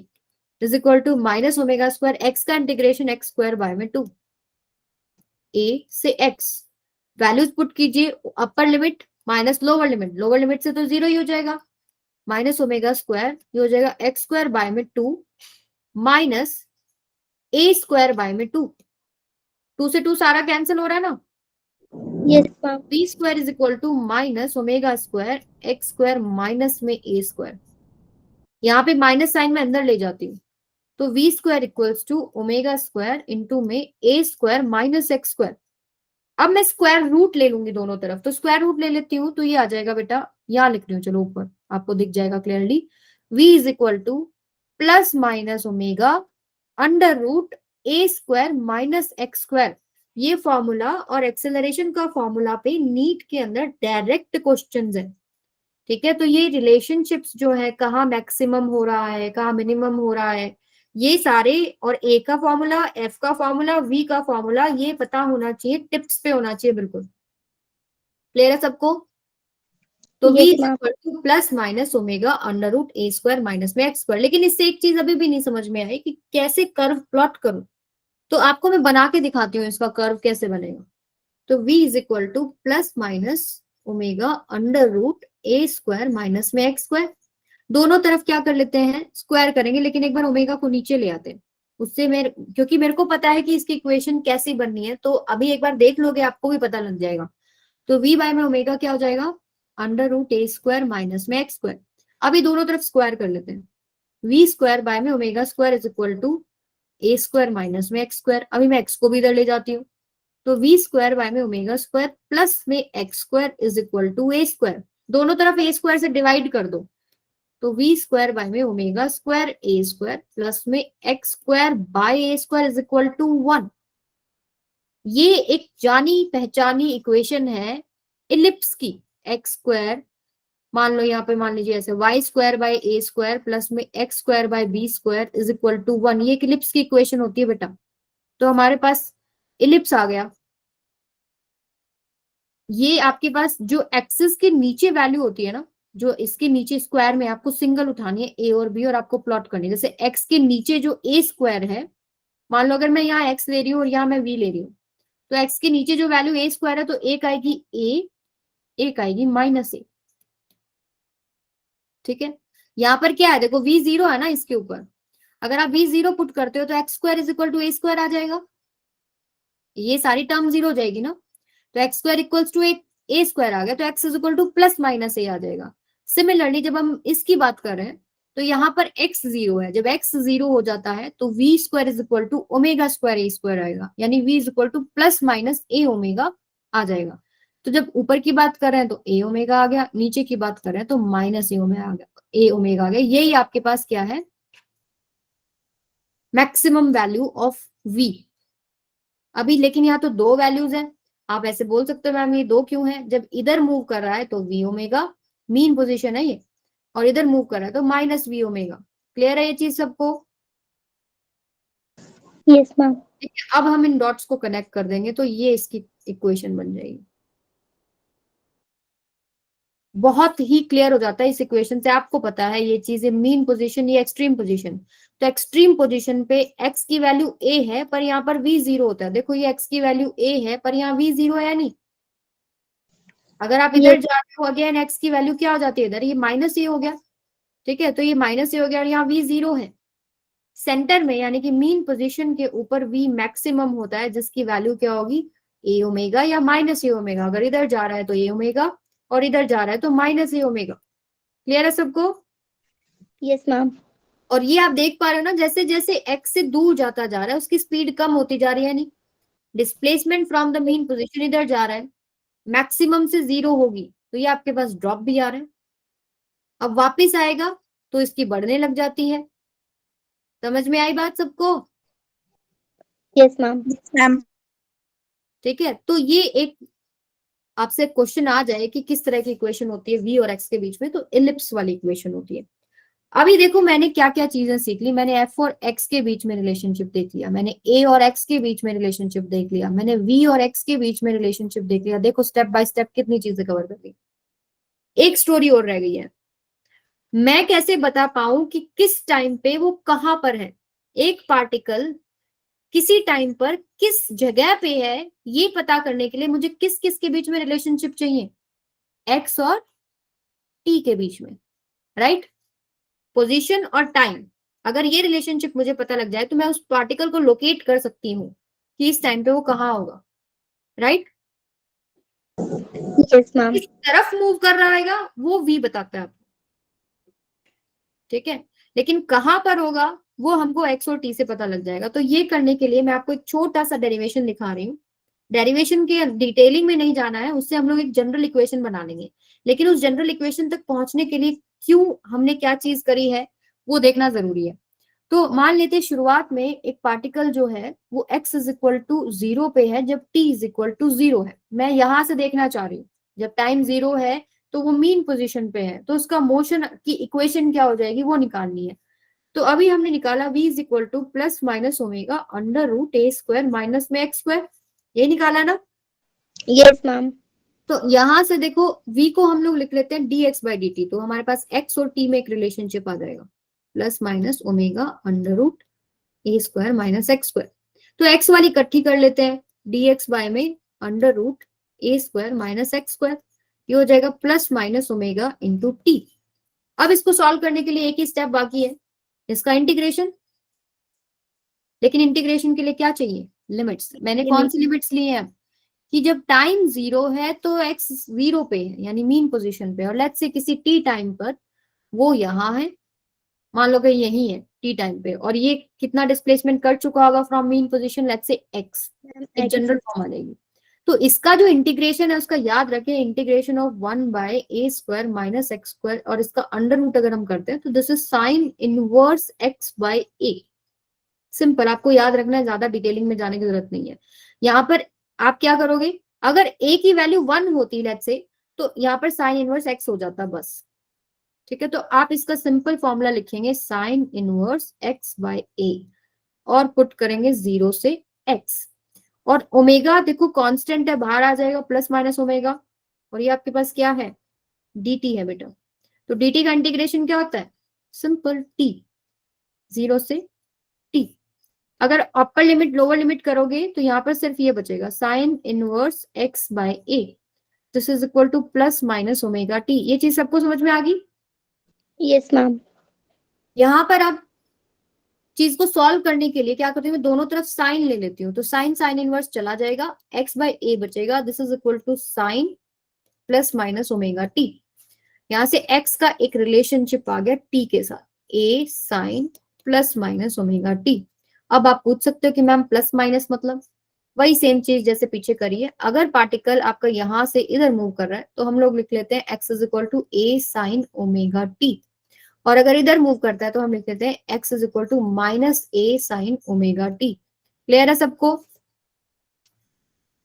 is equal to minus omega square x का इंटीग्रेशन एक्स स्क्वायर बाय में 2, a से x। वैल्यूज पुट कीजिए, upper limit minus lower limit, lower limit से तो 0 ही हो जाएगा, माइनस ओमेगा स्क्वायर, ये हो जाएगा एक्स स्क्वायर बाय में 2 माइनस ए स्क्वायर बाय में 2। 2 से 2 सारा कैंसिल हो रहा है ना। Yes, ma'am. B square is equal to minus omega square x square minus में ए स्क्वायर। यहाँ पे माइनस साइन में अंदर ले जाती हूँ, तो v square equals to omega square into में a square minus x square. अब मैं स्क्वायर रूट ले लूंगी दोनों तरफ, तो स्क्वायर रूट ले लेती हूँ, तो ये आ जाएगा बेटा, यहाँ लिख रही हूँ, चलो ऊपर आपको दिख जाएगा clearly. v is equal to plus minus omega under root a square minus x square. ये फॉर्मूला और एक्सेलरेशन का फॉर्मूला पे नीट के अंदर डायरेक्ट क्वेश्चंस है। ठीक है, तो ये रिलेशनशिप्स जो है, कहाँ मैक्सिमम हो रहा है, कहाँ मिनिमम हो रहा है, ये सारे, और ए का फॉर्मूला, एफ का फॉर्मूला, वी का फॉर्मूला, ये पता होना चाहिए, टिप्स पे होना चाहिए बिल्कुल। क्लियर है सबको? तो v Yes, is ma'am. Equal to plus minus omega under root a square minus में एक्स स्क्वायर। लेकिन इससे एक चीज अभी भी नहीं समझ में आई कि कैसे कर्व प्लॉट करूं। तो आपको मैं बना के दिखाती हूँ इसका कर्व कैसे बनेगा। तो v is equal to plus minus omega under root a square minus में एक्स स्क्वायर। दोनों तरफ क्या कर लेते हैं, स्क्वायर करेंगे, लेकिन एक बार ओमेगा को नीचे ले आते हैं। उससे मेरे, क्योंकि मेरे को पता है कि इसकी इक्वेशन कैसी बननी है, तो अभी एक बार देख लोगे आपको भी पता लग जाएगा। तो v बाय में ओमेगा क्या हो जाएगा, under root a square minus में एक्स स्क्वायर। अभी दोनों तरफ स्क्वायर कर लेते हैं। v स्क्वायर बाय में omega square is equal to a square minus में एक्स स्क्वायर। अभी मैं एक्स को भी इधर ले जाती हूँ। तो v स्क्वायर बाय में ओमेगा स्क्वायर प्लस में x square is equal to a square. दोनों तरफ ए स्क्वायर से डिवाइड कर दो। तो v स्क्वायर बाय में omega square a square plus में x square by a square is equal to 1। ये एक जानी पहचानी इक्वेशन है इलिप्स की। एक्स स्क्वायर, मान लो यहाँ पे मान लीजिए ऐसे, y square by a square plus में x square by b square is equal to 1। ये एक इलिप्स की इक्वेशन होती है बेटा। तो हमारे पास इलिप्स आ गया। ये आपके पास जो एक्सिस के नीचे वैल्यू होती है ना, जो इसके नीचे स्क्वायर में आपको सिंगल उठानी है ए और बी, और आपको प्लॉट करनी है। जैसे एक्स के नीचे जो ए स्क्वायर है, मान लो अगर मैं यहाँ एक्स ले रही हूँ और यहाँ मैं वी ले रही हूँ, तो एक्स के नीचे जो वैल्यू ए स्क्वायर है, तो एक आएगी ए, एक आएगी माइनस ए। ठीक है, यहाँ पर क्या है, देखो v जीरो है ना इसके ऊपर। अगर आप v जीरो पुट करते हो तो x square is equal to a square आ जाएगा। ये सारी टर्म जीरो हो जाएगी ना। तो x square equals to a square आ गया, तो x is equal to plus minus a आ जाएगा। सिमिलरली जब हम इसकी बात कर रहे हैं, तो यहाँ पर x जीरो है। जब x जीरो हो जाता है तो v square is equal to omega square a square आएगा, यानी v is equal to plus minus a omega आ जाएगा। तो जब ऊपर की बात कर रहे हैं तो ए ओमेगा आ गया, नीचे की बात कर रहे हैं तो माइनस ए ओमेगा आ गया, ए ओमेगा आ गया। यही आपके पास क्या है, मैक्सिमम वैल्यू ऑफ v। अभी लेकिन यहाँ तो दो वैल्यूज हैं। आप ऐसे बोल सकते हो मैम ये दो क्यों है, जब इधर मूव कर रहा है तो v ओमेगा, मीन पोजीशन है ये, और इधर मूव कर रहा है तो माइनस वी ओमेगा। क्लियर है ये चीज सबको? Yes, ma'am. ठीक है, अब हम इन डॉट्स को कनेक्ट कर देंगे तो ये इसकी इक्वेशन बन जाएगी। बहुत ही क्लियर हो जाता है इस इक्वेशन से। आपको पता है ये चीजें, मीन पोजीशन, ये एक्सट्रीम पोजीशन। तो एक्सट्रीम पोजीशन पे x की वैल्यू a है, पर यहाँ पर v जीरो होता है। देखो ये x की वैल्यू a है, पर यहाँ v जीरो है नहीं। अगर आप इधर जा रहे हो अगेन, x की वैल्यू क्या हो जाती है इधर, ये माइनस ए हो गया। ठीक है, तो ये माइनस ए हो गया और यहाँ v जीरो है। सेंटर में यानी कि मीन पोजीशन के ऊपर v मैक्सिमम होता है, जिसकी वैल्यू क्या होगी, ए ओमेगा या माइनस ए ओमेगा। अगर इधर जा रहा है तो ए ओमेगा, और इधर जा रहा है तो माइनस ए ओमेगा। क्लियर है सबको? Yes, ma'am. और ये आप देख पा रहे हो ना, जैसे जैसे x से दूर जाता जा रहा है उसकी स्पीड कम होती जा रही है। नहीं, displacement from the mean position इधर जा रहा है, मैक्सिमम से जीरो होगी तो ये आपके पास ड्रॉप भी आ रहा है। अब वापिस आएगा तो इसकी बढ़ने लग जाती है। समझ में आई बात सबको? Yes, ma'am. मैम ठीक है, तो ये एक आपसे क्वेश्चन आ जाए कि किस तरह की इक्वेशन होती है v और x के बीच में, तो इलिप्स वाली इक्वेशन होती है। अभी देखो मैंने क्या क्या चीजें सीख ली। मैंने f और x के बीच में रिलेशनशिप देख लिया, मैंने a और x के बीच में रिलेशनशिप देख लिया, मैंने v और x के बीच में रिलेशनशिप देख लिया। देखो स्टेप बाय स्टेप कितनी चीजें कवर कर ली। एक स्टोरी और रह गई है, मैं कैसे बता पाऊं कि किस टाइम पे वो कहां पर है। एक पार्टिकल किसी टाइम पर किस जगह पे है, ये पता करने के लिए मुझे किस किस के बीच में रिलेशनशिप चाहिए, x और t के बीच में, राइट? पोजीशन और टाइम। अगर ये रिलेशनशिप मुझे पता लग जाए तो मैं उस पार्टिकल को लोकेट कर सकती हूँ कि इस टाइम पे वो कहाँ होगा, राइट? Yes, ma'am. किस तरफ मूव कर रहा है वो v बताता है आपको। ठीक है, लेकिन कहां पर होगा वो हमको x और t से पता लग जाएगा। तो ये करने के लिए मैं आपको एक छोटा सा डेरिवेशन दिखा रही हूँ। डेरिवेशन के डिटेलिंग में नहीं जाना है, उससे हम लोग एक जनरल इक्वेशन बना लेंगे। लेकिन उस जनरल इक्वेशन तक पहुंचने के लिए क्यों हमने क्या चीज करी है वो देखना जरूरी है। तो मान लेते शुरुआत में एक पार्टिकल जो है वो x is equal to zero पे है, जब t is equal to zero है। मैं यहां से देखना चाह रही हूँ, जब टाइम जीरो है तो वो मीन पोजीशन पे है, तो उसका मोशन की इक्वेशन क्या हो जाएगी वो निकालनी है। तो अभी हमने निकाला v is equal to plus minus omega under root a square minus में एक्स स्क्वायर, ये निकाला ना। Yes, ma'am. तो यहां से देखो v को हम लोग लिख लेते हैं dx बाई dt, तो हमारे पास x और t में एक रिलेशनशिप आ जाएगा, plus minus omega under root a square minus x square. तो x वाली इकट्ठी कर लेते हैं, dx बाय में under root a square minus x square, ये हो जाएगा plus minus omega into t. अब इसको सॉल्व करने के लिए एक ही स्टेप बाकी है, इसका इंटीग्रेशन। लेकिन इंटीग्रेशन के लिए क्या चाहिए, लिमिट्स। मैंने कौन सी लिमिट्स ली है कि जब टाइम 0 है तो x 0 पे है यानी मीन पोजीशन पे, और लेट्स से किसी t टाइम पर वो यहाँ है, मान लो कि यही है t टाइम पे, और ये कितना डिस्प्लेसमेंट कर चुका होगा from mean position, let's say x, एक जनरल फॉर्म आ जाएगी। तो इसका जो इंटीग्रेशन है उसका याद रखें, integration of 1 by a square minus x square, और इसका अंडर रूट अगर हम करते हैं तो this is sine inverse x by a। Simple, आपको याद रखना है, ज्यादा डिटेलिंग में जाने की जरूरत नहीं है। यहाँ पर आप क्या करोगे, अगर a की वैल्यू 1 होती लेट्स से, तो यहाँ पर साइन इनवर्स x हो जाता बस। ठीक है, तो आप इसका सिंपल फॉर्मूला लिखेंगे sine inverse x by a और पुट करेंगे 0 से x, और ओमेगा देखो कांस्टेंट है, बाहर आ जाएगा प्लस माइनस ओमेगा, और ये आपके पास क्या है dt है बेटा। तो dt का इंटीग्रेशन क्या होता है, सिंपल t 0 से t। अगर अपर लिमिट लोअर लिमिट करोगे तो यहाँ पर सिर्फ ये बचेगा sine inverse x by a, this is equal to plus minus omega t। ये चीज सबको समझ में आ गई। Yes, ma'am. यहाँ पर अब चीज को सॉल्व करने के लिए क्या करती हूँ, मैं दोनों तरफ साइन ले लेती हूँ, तो साइन साइन इनवर्स चला जाएगा, x बाय a बचेगा, this is equal to sine plus minus omega t। यहाँ से x का एक रिलेशनशिप आ गया t के साथ, a sine plus minus omega t। अब आप पूछ सकते हो कि मैम प्लस माइनस मतलब, वही सेम चीज जैसे पीछे करिए। अगर पार्टिकल आपका यहां से इधर मूव कर रहा है तो हम लोग लिख लेते हैं x is equal to a sine omega t, और अगर इधर मूव करता है तो हम लिख लेते हैं x is equal to minus a sine omega t। Clear है सबको।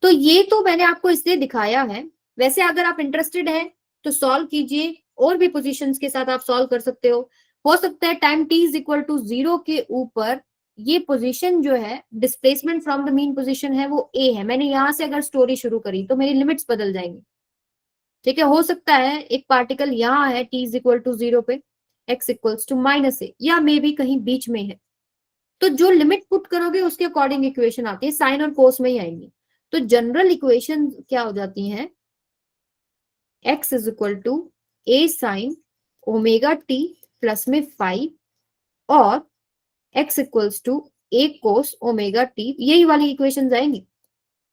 तो ये तो मैंने आपको इसलिए दिखाया है, वैसे अगर आप इंटरेस्टेड है तो सॉल्व कीजिए, और भी पोजीशंस के साथ आप सॉल्व कर सकते हो सकता है time t is equal to 0 के ऊपर ये पोजीशन जो है displacement from the mean position है वो a है, मैंने यहां से अगर स्टोरी शुरू करी तो मेरी लिमिट्स बदल जाएंगी। ठीक है, हो सकता है एक पार्टिकल यहाँ है t इज इक्वल टू 0 पे, x इक्वल्स टू माइनस ए, या मे बी कहीं बीच में है, तो जो लिमिट पुट करोगे उसके अकॉर्डिंग इक्वेशन आती है, साइन और कोस में ही आएंगी। तो जनरल इक्वेशन क्या हो जाती है, x is equal to a sine omega t plus में 5 और x equals to a cos omega t, यही वाली इक्वेशन आएंगी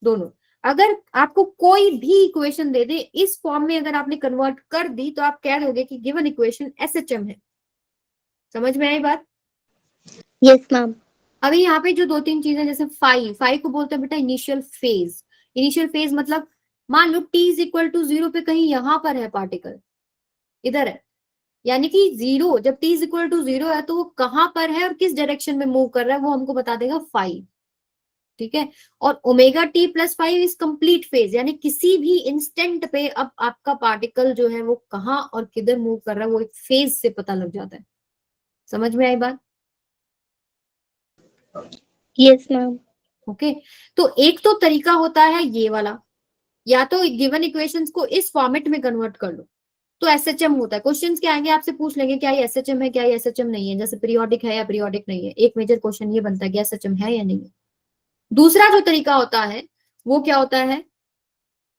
दोनों। अगर आपको कोई भी इक्वेशन दे दे इस फॉर्म में अगर आपने कन्वर्ट कर दी तो आप कह दोगे कि गिवन इक्वेशन SHM है। समझ में आई बात। Yes, ma'am. अभी यहाँ पे जो दो तीन चीजें, जैसे फाइव को बोलते हैं बेटा इनिशियल फेज। इनिशियल फेज मतलब मान लो t इज इक्वल टू 0 पे कहीं यहाँ पर है पार्टिकल, इधर है, यानी कि 0 जब t इज इक्वल टू 0 है तो वो कहां पर है और किस डायरेक्शन में मूव कर रहा है वो हमको बता देगा 5। ठीक है, और omega t plus 5 is complete phase, यानी किसी भी इंस्टेंट पे अब आपका पार्टिकल जो है वो कहाँ और किधर मूव कर रहा है वो एक फेज से पता लग जाता है। समझ में आई बात। Yes, ma'am. ओके, तो एक तो तरीका होता है ये वाला, या तो गिवन इक्वेशंस को इस फॉर्मेट में कन्वर्ट कर लो तो एसएचएम होता है। क्वेश्चंस क्या आएंगे, आपसे पूछ लेंगे क्या ये एसएचएम है, क्या ये एसएचएम नहीं है, जैसे पीरियोडिक है या पीरियोडिक नहीं है, एक मेजर क्वेश्चन ये बनता है कि एसएचएम है या नहीं है। दूसरा जो तरीका होता है वो क्या होता है,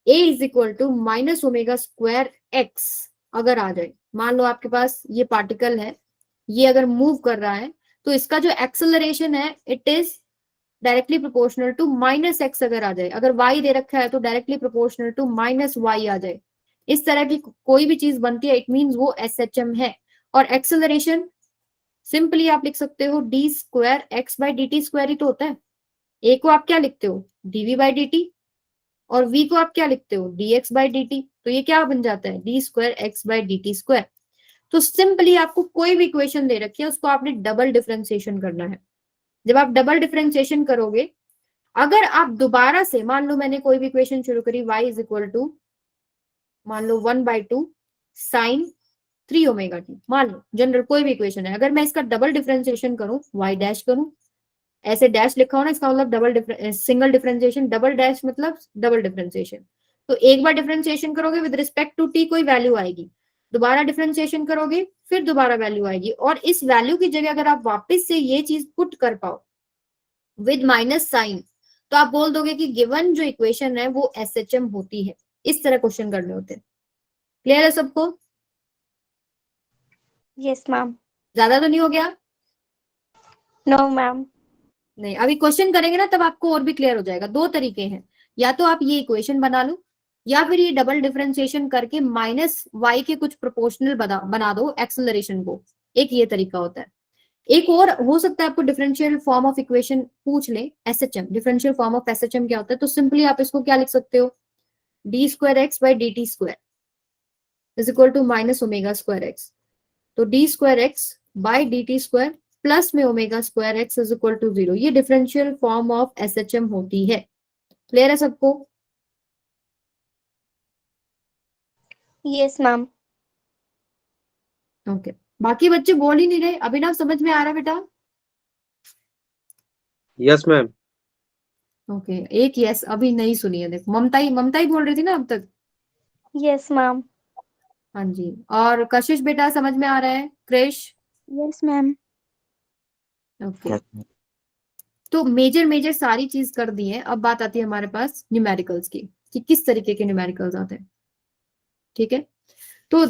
a is equal to minus omega square x अगर आ जाए, मान लो आपके पास ये पार्टिकल है, ये अगर मूव कर रहा है तो इसका जो एक्सेलरेशन है it is directly proportional to minus x अगर आ जाए, अगर y दे रखा है तो directly proportional to minus y आ जाए, इस तरह की कोई भी चीज बनती है इट मीन्स वो एसएचएम है। और एक्सेलरेशन सिंपली आप लिख सकते हो d square x by d t square ही तो होता है। ए को आप क्या लिखते हो डीवी बाई डी टी, और v को आप क्या लिखते हो dx बाई डी टी, तो ये क्या बन जाता है D square x by d t square. तो सिंपली आपको कोई भी इक्वेशन दे रखी है उसको आपने डबल डिफरेंशिएशन करना है। जब आप डबल डिफरेंशिएशन करोगे, अगर आप दोबारा से मान लो मैंने कोई भी इक्वेशन शुरू करी y इज इक्वल टू मान लो 1/2 साइन 3 ओमेगा टी, मान लो जनरल कोई भी इक्वेशन है। अगर मैं इसका डबल डिफरेंशिएशन करूं, y डैश करूं, ऐसे डैश लिखा हो ना, इसका मतलब double single differentiation, double dash मतलब डबल डिफरेंशिएशन। तो एक बार डिफरेंशिएशन करोगे विद रिस्पेक्ट टू टी कोई वैल्यू आएगी, दोबारा डिफरेंशिएशन करोगे फिर दोबारा वैल्यू आएगी, और इस वैल्यू की जगह अगर आप वापस से ये चीज पुट कर पाओ विद माइनस साइन, तो आप बोल दोगे कि गिवन जो इक्वेशन है वो एसएचएम होती है। इस तरह क्वेश्चन करने होते हैं। क्लियर है सबको? Yes, ma'am. ज्यादा तो नहीं हो गया? No, ma'am. नहीं, अभी क्वेश्चन करेंगे ना तब आपको और भी क्लियर हो जाएगा। दो तरीके हैं, या तो आप ये इक्वेशन बना लो, या फिर ये डबल डिफरेंशिएशन करके माइनस वाई के कुछ प्रोपोर्शनल बना दो एक्सेलरेशन को। एक ये तरीका होता है। एक और हो सकता है आपको डिफरेंशियल फॉर्म ऑफ इक्वेशन पूछ ले, SHM, differential form of SHM क्या होता है, तो सिंपली आप इसको क्या लिख सकते हो, d square x by d t square is equal to minus omega square x. तो d square x by d t square plus में omega square x is equal to 0, ये डिफरेंशियल फॉर्म ऑफ एसएचएम होती है। Clear है सबको? Yes, ma'am. Okay, बाकी बच्चे बोल ही नहीं रहे। अभिनव समझ में आ रहा है बेटा? Yes ma'am. ओके, एक यस अभी नहीं सुनी है। देखो ममता ही बोल रही थी ना अब तक। Yes, ma'am. हाँ जी, और कशिश बेटा समझ में आ रहा है? क्रिश? Yes, ma'am. ओके, तो मेजर सारी चीज कर दी है। अब बात आती है हमारे पास न्यूमेरिकल्स की, कि किस तरीके के न्यूमेरिकल्स आते हैं। ठीक है, तो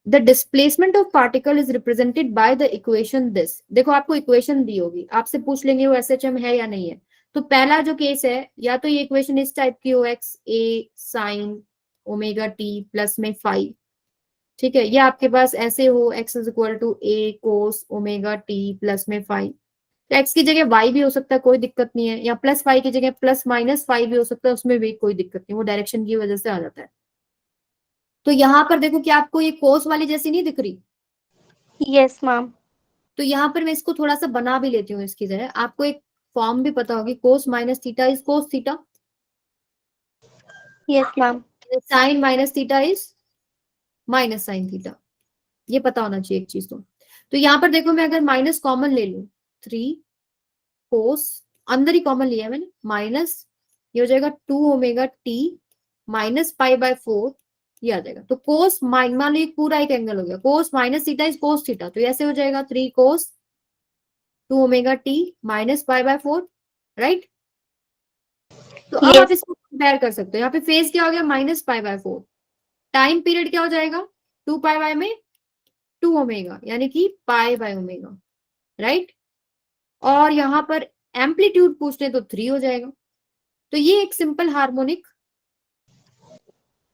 the displacement of particle is represented by the equation this. देखो आपको इक्वेशन दी होगी, आपसे पूछ लेंगे वो एसएचएम है या नहीं है। तो पहला जो केस है, या तो ये इक्वेशन इस टाइप की हो, x a sine omega t plus में फाइव, ठीक है, या आपके पास ऐसे हो, x is equal to a cos omega t plus में फाइव। तो एक्स की जगह वाई भी हो सकता है, कोई दिक्कत नहीं है, या प्लस फाइव की जगह प्लस माइनस फाइव भी हो सकता है, उसमें भी कोई दिक्कत नहीं, वो डायरेक्शन की वजह से आ जाता है। तो यहाँ पर देखो कि आपको ये कोस वाली जैसी नहीं दिख रही, Yes, ma'am. तो यहाँ पर मैं इसको थोड़ा सा बना भी लेती हूँ इसकी जगह। आपको एक फॉर्म भी पता होगी, cos minus theta is cos theta, Yes, ma'am. Sine minus theta is minus sine theta, ये पता होना चाहिए एक चीज। तो यहाँ पर देखो मैं अगर माइनस कॉमन ले लूं, 3 कोस, अंदर ही कॉमन लिया है मैंने, माइनस ये हो जाएगा 2 omega t minus pi by 4, ये आ जाएगा। तो कोस मान लो पूरा एक एंगल हो गया, कोस minus theta is cos theta, तो ऐसे हो जाएगा 3 कोस 2 omega t minus pi by 4, right. तो अब आप Yes. इसको कंपेयर कर सकते हो। यहाँ पे फेज क्या हो गया, minus pi by 4, time period क्या हो जाएगा, 2 पाई बाय में 2 ओमेगा, यानी कि पाई बाय ओमेगा, राइट। और यहाँ पर एम्पलीट्यूड पूछते तो 3 हो जाएगा। तो ये एक सिंपल हार्मोनिक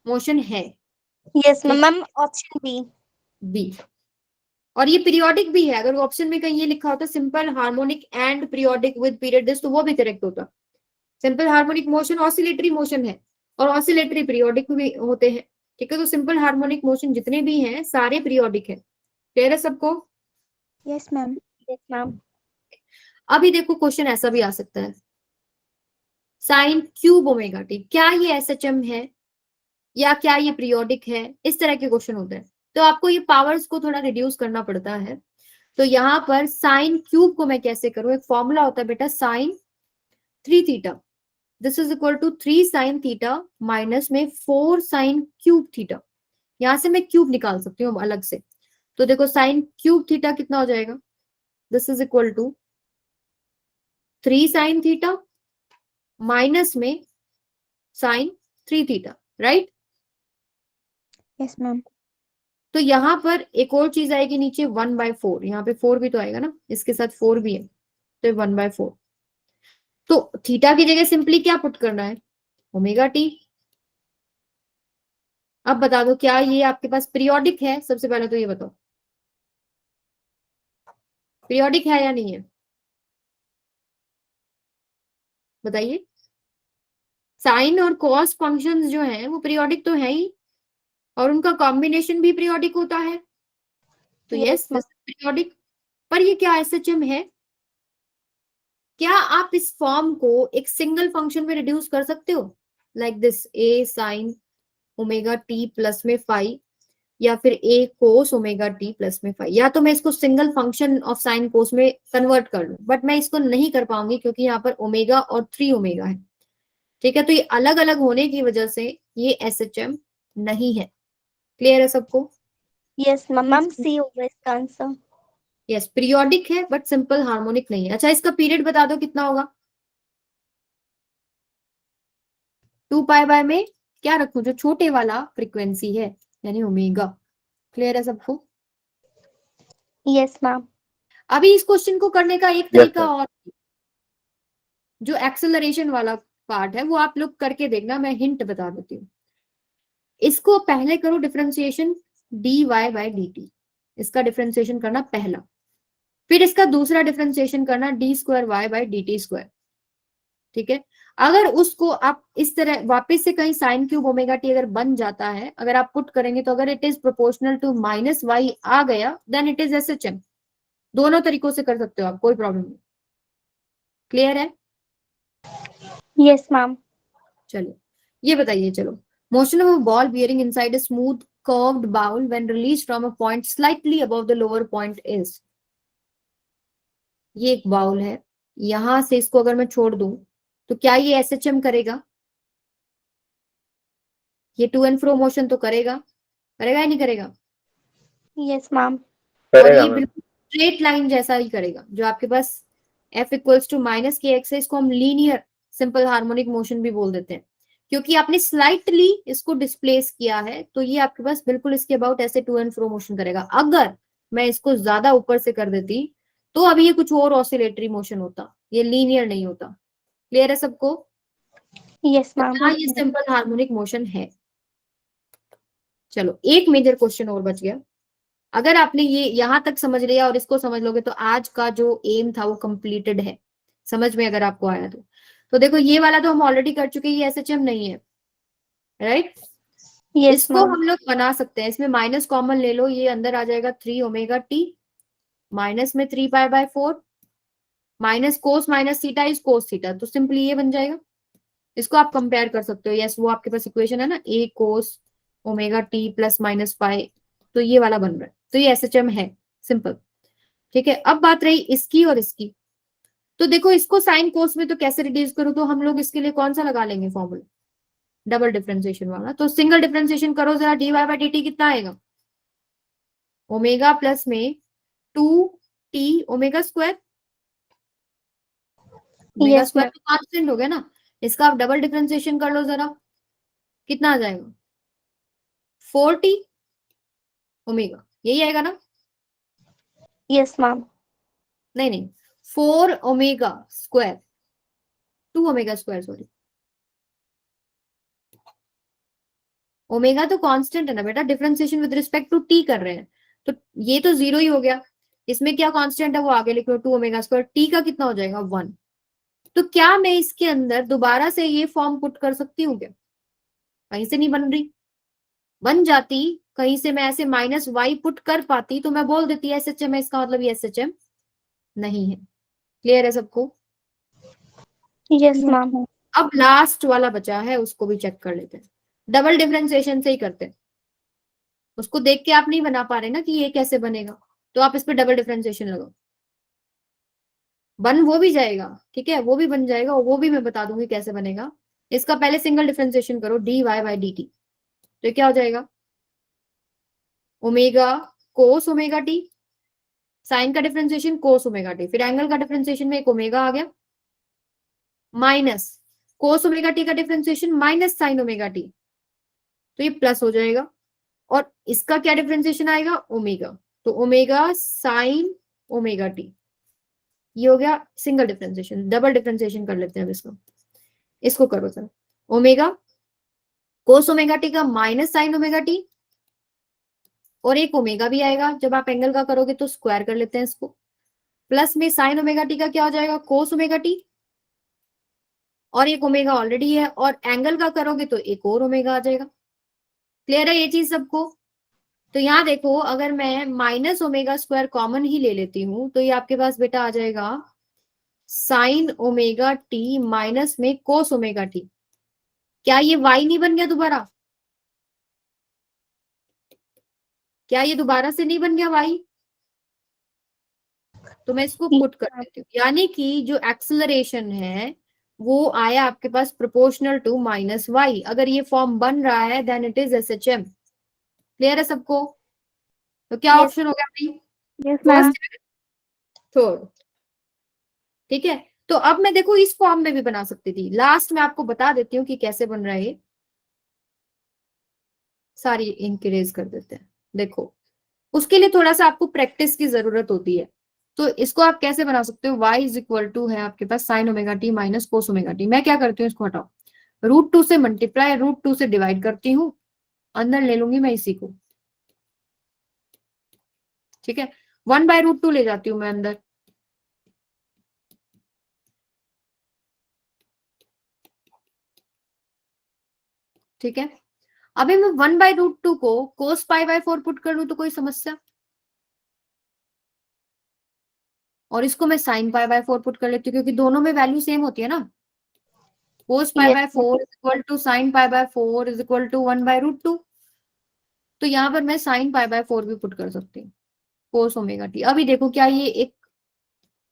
मोशन है, Yes, ma'am. Option B. B. और ये पीरियोडिक भी है, अगर ऑप्शन में कहीं ये लिखा होता simple harmonic and periodic with period this, तो वो भी करेक्ट होता। Simple harmonic motion oscillatory motion है, और ऑसिलेटरी पीरियोडिक भी होते हैं, ठीक है। तो सिंपल हार्मोनिक मोशन जितने भी हैं सारे पीरियोडिक है। क्लियर है सबको? Yes, ma'am. Yes, ma'am. अभी देखो क्वेश्चन ऐसा भी आ सकता है, साइन क्यूब ओमेगा टी, क्या ये एसएचएम है या क्या ये पीरियोडिक है, इस तरह के क्वेश्चन होते हैं। तो आपको ये पावर्स को थोड़ा रिड्यूस करना पड़ता है। तो यहाँ पर साइन क्यूब को मैं कैसे करूं, एक फॉर्मूला होता है बेटा, sine 3 theta this is equal to 3 sine theta minus में 4 साइन क्यूब थीटा। यहां से मैं क्यूब निकाल सकती हूँ अलग से। तो देखो साइन क्यूब थीटा कितना हो जाएगा, this is equal to 3 sine theta minus में sine 3 theta, right. Yes, ma'am. तो यहाँ पर एक और चीज आएगी नीचे, 1/4, यहाँ पे 4 भी तो आएगा ना, इसके साथ 4 भी है, तो 1/4। तो थीटा की जगह सिंपली क्या पुट करना है, ओमेगा टी। अब बता दो क्या ये आपके पास पीरियोडिक है, सबसे पहले तो ये बताओ पीरियोडिक है या नहीं है, बताइए। साइन और कॉस फंक्शंस जो हैं वो पीरियोडिक तो है ही, और उनका कॉम्बिनेशन भी पीरियोडिक होता है, तो यस Yes, पीरियोडिक। पर ये क्या एसएचएम है? क्या आप इस फॉर्म को एक सिंगल फंक्शन में रिड्यूस कर सकते हो, like this, A sine omega t plus में फाइव, या फिर a cos omega t plus में फाइव, या तो मैं इसको single function of sine cos में कन्वर्ट कर लूं, बट मैं इसको नहीं कर पाऊंगी क्योंकि यहाँ पर ओमेगा और 3 ओमेगा है। ठीक है, तो ये अलग अलग होने की वजह से ये SHM नहीं है। क्लियर है सबको? Yes, ma'am. Ma'am, C होगा इसका आंसर. यस, पीरियोडिक है बट सिंपल हार्मोनिक नहीं है। अच्छा, इसका पीरियड बता दो कितना होगा? 2 पाई बाय में क्या रखूं, जो छोटे वाला फ्रीक्वेंसी है यानी ओमेगा। क्लियर है सबको? Yes, ma'am. अभी इस क्वेश्चन को करने का एक तरीका और, जो एक्सेलरेशन वाला पार्ट है वो आप लोग करके देखना, मैं हिंट बता देती हूँ। इसको पहले करो डिफरेंशिएशन dy बाय dt, इसका डिफरेंशिएशन करना पहला, फिर इसका दूसरा डिफरेंशिएशन करना d² y बाय dt²। ठीक है, अगर उसको आप इस तरह वापस से कहीं साइन क्यूब ओमेगा टी अगर बन जाता है, अगर आप पुट करेंगे तो अगर it is proportional to -y आ गया देन इट इज SHM। दोनों तरीकों से कर सकते हो आप, कोई प्रॉब्लम नहीं। क्लियर है? Yes, ma'am. चलो ये बताइए, चलो motion of a ball bearing inside a smooth curved bowl when release from a point slightly above the lower point is. ये एक बाउल है, यहां से इसको अगर मैं छोड़ दूं तो क्या ये SHM करेगा? ये टू एंड फ्रो मोशन तो करेगा, करेगा या नहीं करेगा? Yes, ma'am. और ये बिल्कुल स्ट्रेट लाइन जैसा ही करेगा, जो आपके पास F इक्वल्स टू -kx है, इसको हम लीनियर सिंपल हार्मोनिक मोशन भी बोल देते हैं, क्योंकि आपने स्लाइटली इसको डिस्प्लेस किया है, तो ये आपके पास बिल्कुल इसके अबाउट ऐसे टू एंड फ्रो मोशन करेगा। अगर मैं इसको ज्यादा ऊपर से कर देती तो अभी ये कुछ और ऑसिलेटरी मोशन होता, ये लीनियर नहीं होता। क्लियर है सबको? Yes, तो ma'am. यहाँ ये सिंपल हार्मोनिक मोशन है। चलो एक मेजर क्वेश्चन और बच गया। अगर आपने ये यहां तक समझ लिया और इसको समझ लोगे तो आज का जो एम था वो कंप्लीटेड है, समझ में अगर आपको आया तो देखो ये वाला तो हम ऑलरेडी कर चुके हैं, ये SHM नहीं है, राइट? Yes, इसको ma'am. हम लोग बना सकते हैं, इसमें माइनस कॉमन ले लो, ये अंदर आ जाएगा 3 ओमेगा टी, माइनस में 3 pi by 4, minus cos minus theta is cos theta, तो सिंपली ये बन जाएगा। इसको आप कंपेयर कर सकते हो, यस वो आपके पास इक्वेशन है ना, a cos omega t plus minus pi, तो ये वाला बन रहा है, तो ये SHM है, सिंपल। ठीक है, अब बात रही इसकी और इसकी। तो देखो इसको साइन कोस में तो कैसे रिड्यूस करूं, तो हम लोग इसके लिए कौन सा लगा लेंगे फॉर्मूला? डबल डिफरेंशिएशन वाला। तो सिंगल डिफरेंशिएशन करो जरा, dy बाय dt कितना आएगा? ओमेगा प्लस में 2t omega square, omega Yes, square ma'am. तो कांस्टेंट हो गया ना, इसका आप डबल डिफरेंशिएशन कर लो जरा, कितना आ जाएगा? 4t ओमेगा, यही आएगा ना? Yes, ma'am. नहीं नहीं, 4 omega square, 2 omega square sorry, omega तो कांस्टेंट है ना बेटा, differentiation with respect to t कर रहे हैं, तो ये तो जीरो ही हो गया। इसमें क्या कांस्टेंट है वो आगे लिख लो, 2 ओमेगा स्क्वायर, टी का कितना हो जाएगा? 1। तो क्या मैं इसके अंदर दोबारा से ये फॉर्म पुट कर सकती हूँ क्या? कहीं से नहीं बन रही, बन जाती कहीं से मैं ऐसे -y पुट कर पाती तो मैं बोल देती SHM है, इसका मतलब ये SHM नहीं है। क्लियर है सबको? Yes, ma'am. अब लास्ट वाला बचा है, उसको भी चेक कर लेते हैं, डबल डिफरेंशिएशन से ही करते हैं। उसको देख के आप नहीं बना पा रहे ना कि ये कैसे बनेगा, तो आप इस पे डबल डिफरेंशिएशन लगाओ, बन वो भी जाएगा। ठीक है, वो भी बन जाएगा और वो भी मैं बता दूंगी कैसे बनेगा। इसका पहले सिंगल डिफरेंशिएशन करो dy बाय dt, तो क्या हो जाएगा? Omega cos omega t, sine का डिफरेंशिएशन कोस ओमेगा टी, फिर एंगल का डिफरेंशिएशन में एक ओमेगा आ गया, माइनस कोस ओमेगा टी का differentiation minus sine omega t, तो ये प्लस हो जाएगा। और इसका क्या डिफरेंशिएशन आएगा? ओमेगा, तो ओमेगा साइन ओमेगा टी, ये हो गया सिंगल डिफरेंशिएशन। डबल डिफरेंशिएशन कर लेते हैं अब इसको, इसको करो sir, omega cos omega t का माइनस साइन ओमेगा टी, और एक ओमेगा भी आएगा, जब आप एंगल का करोगे तो स्क्वायर कर लेते हैं इसको, प्लस में साइन ओमेगा टी का क्या हो जाएगा? कोस ओमेगा टी, और एक ओमेगा ऑलरेडी है, और एंगल का करोगे तो एक और ओमेगा आ जाएगा। क्लियर है ये चीज सबको? तो यहाँ देखो, अगर मैं माइनस ओमेगा स्क्वायर कॉमन ही ले लेती हूँ तो ये आपके पास बेटा आ जाएगा साइन ओमेगा टी माइनस में कोस ओमेगा टी। क्या ये y नहीं बन गया दोबारा? क्या ये दोबारा से नहीं बन गया y? तो मैं इसको पुट कर देती हूँ, यानी कि जो एक्सेलरेशन है वो आया आपके पास प्रोपोर्शनल टू माइनस वाई। अगर ये फॉर्म बन रहा है then it is SHM। Clear है सबको? तो क्या Yes. ऑप्शन हो गया भाई? Yes, ma'am. First, third. ठीक है, तो अब मैं देखो इस फॉर्म में भी बना सकती थी। लास्ट में आपको बता देती हूँ कि कैसे बन रहा है ये। सारी इंक इरेज कर देते हैं। देखो, उसके लिए थोड़ा सा आपको प्रैक्टिस की जरूरत होती है। तो इसको आप कैसे बना सकते हो? y इज इक्वल टू है आपके पास sine omega t minus cos omega t. मैं क्या करती हूँ, इसको हटाओ, √2 से मल्टीप्लाई √2 से डिवाइड करती हूँ, अंदर ले लूंगी मैं इसी को। ठीक है, 1/√2 ले जाती हूँ मैं अंदर। ठीक है, अभी मैं 1/√2 को कोस π/4 पुट कर लूं तो कोई समस्या? और इसको मैं साइन π/4 पुट कर लेती हूँ, क्योंकि दोनों में वैल्यू सेम होती है ना। Cos π/4 is equal to sine π/4 is equal to 1/√2। तो यहाँ पर मैं साइन π/4 भी पुट कर सकती हूँ, कोस ओमेगा टी। अभी देखो, क्या ये एक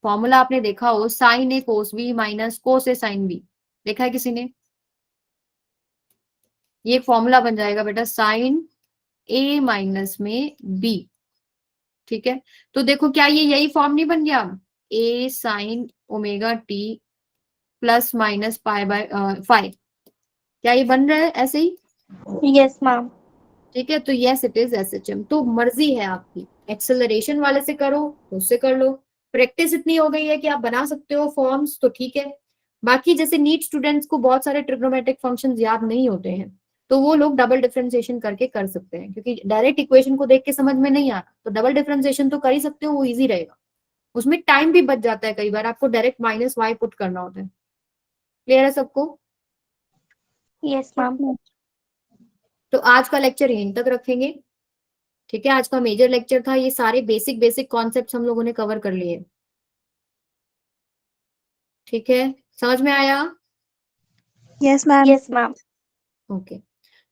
फॉर्मूला आपने देखा हो, साइन ए कोस बी माइनस कोस ए साइन बी, देखा है किसी ने? ये एक फॉर्मूला बन जाएगा बेटा, साइन ए माइनस में बी। ठीक है, तो देखो क्या ये यही फॉर्म नहीं बन गया? A sine omega t plus minus π/5। क्या ये बन रहा है ऐसे ही? Yes, ma'am. ठीक है, तो यस इट इज SHM। तो मर्जी है आपकी, एक्सेलरेशन वाले से करो तो उससे कर लो। प्रैक्टिस इतनी हो गई है कि आप बना सकते हो फॉर्म्स, तो ठीक है। बाकी जैसे नीट स्टूडेंट्स को बहुत सारे ट्रिग्नोमेट्रिक फंक्शंस याद नहीं होते हैं, तो वो लोग डबल डिफरेंशिएशन करके कर सकते हैं, क्योंकि डायरेक्ट इक्वेशन को देख के समझ में नहीं आता, तो डबल डिफरेंशिएशन तो कर ही सकते हो, वो इजी रहेगा। उसमें टाइम भी बच जाता है, कई बार आपको डायरेक्ट माइनस वाई पुट करना होता है। क्लियर है सबको? Yes, ma'am. तो आज का लेक्चर यहीं तक रखेंगे। ठीक है, आज का मेजर लेक्चर था, ये सारे बेसिक बेसिक कॉन्सेप्ट्स हम लोगों ने कवर कर लिए। ठीक है, समझ में आया? Yes, ma'am. Yes, ma'am. Okay.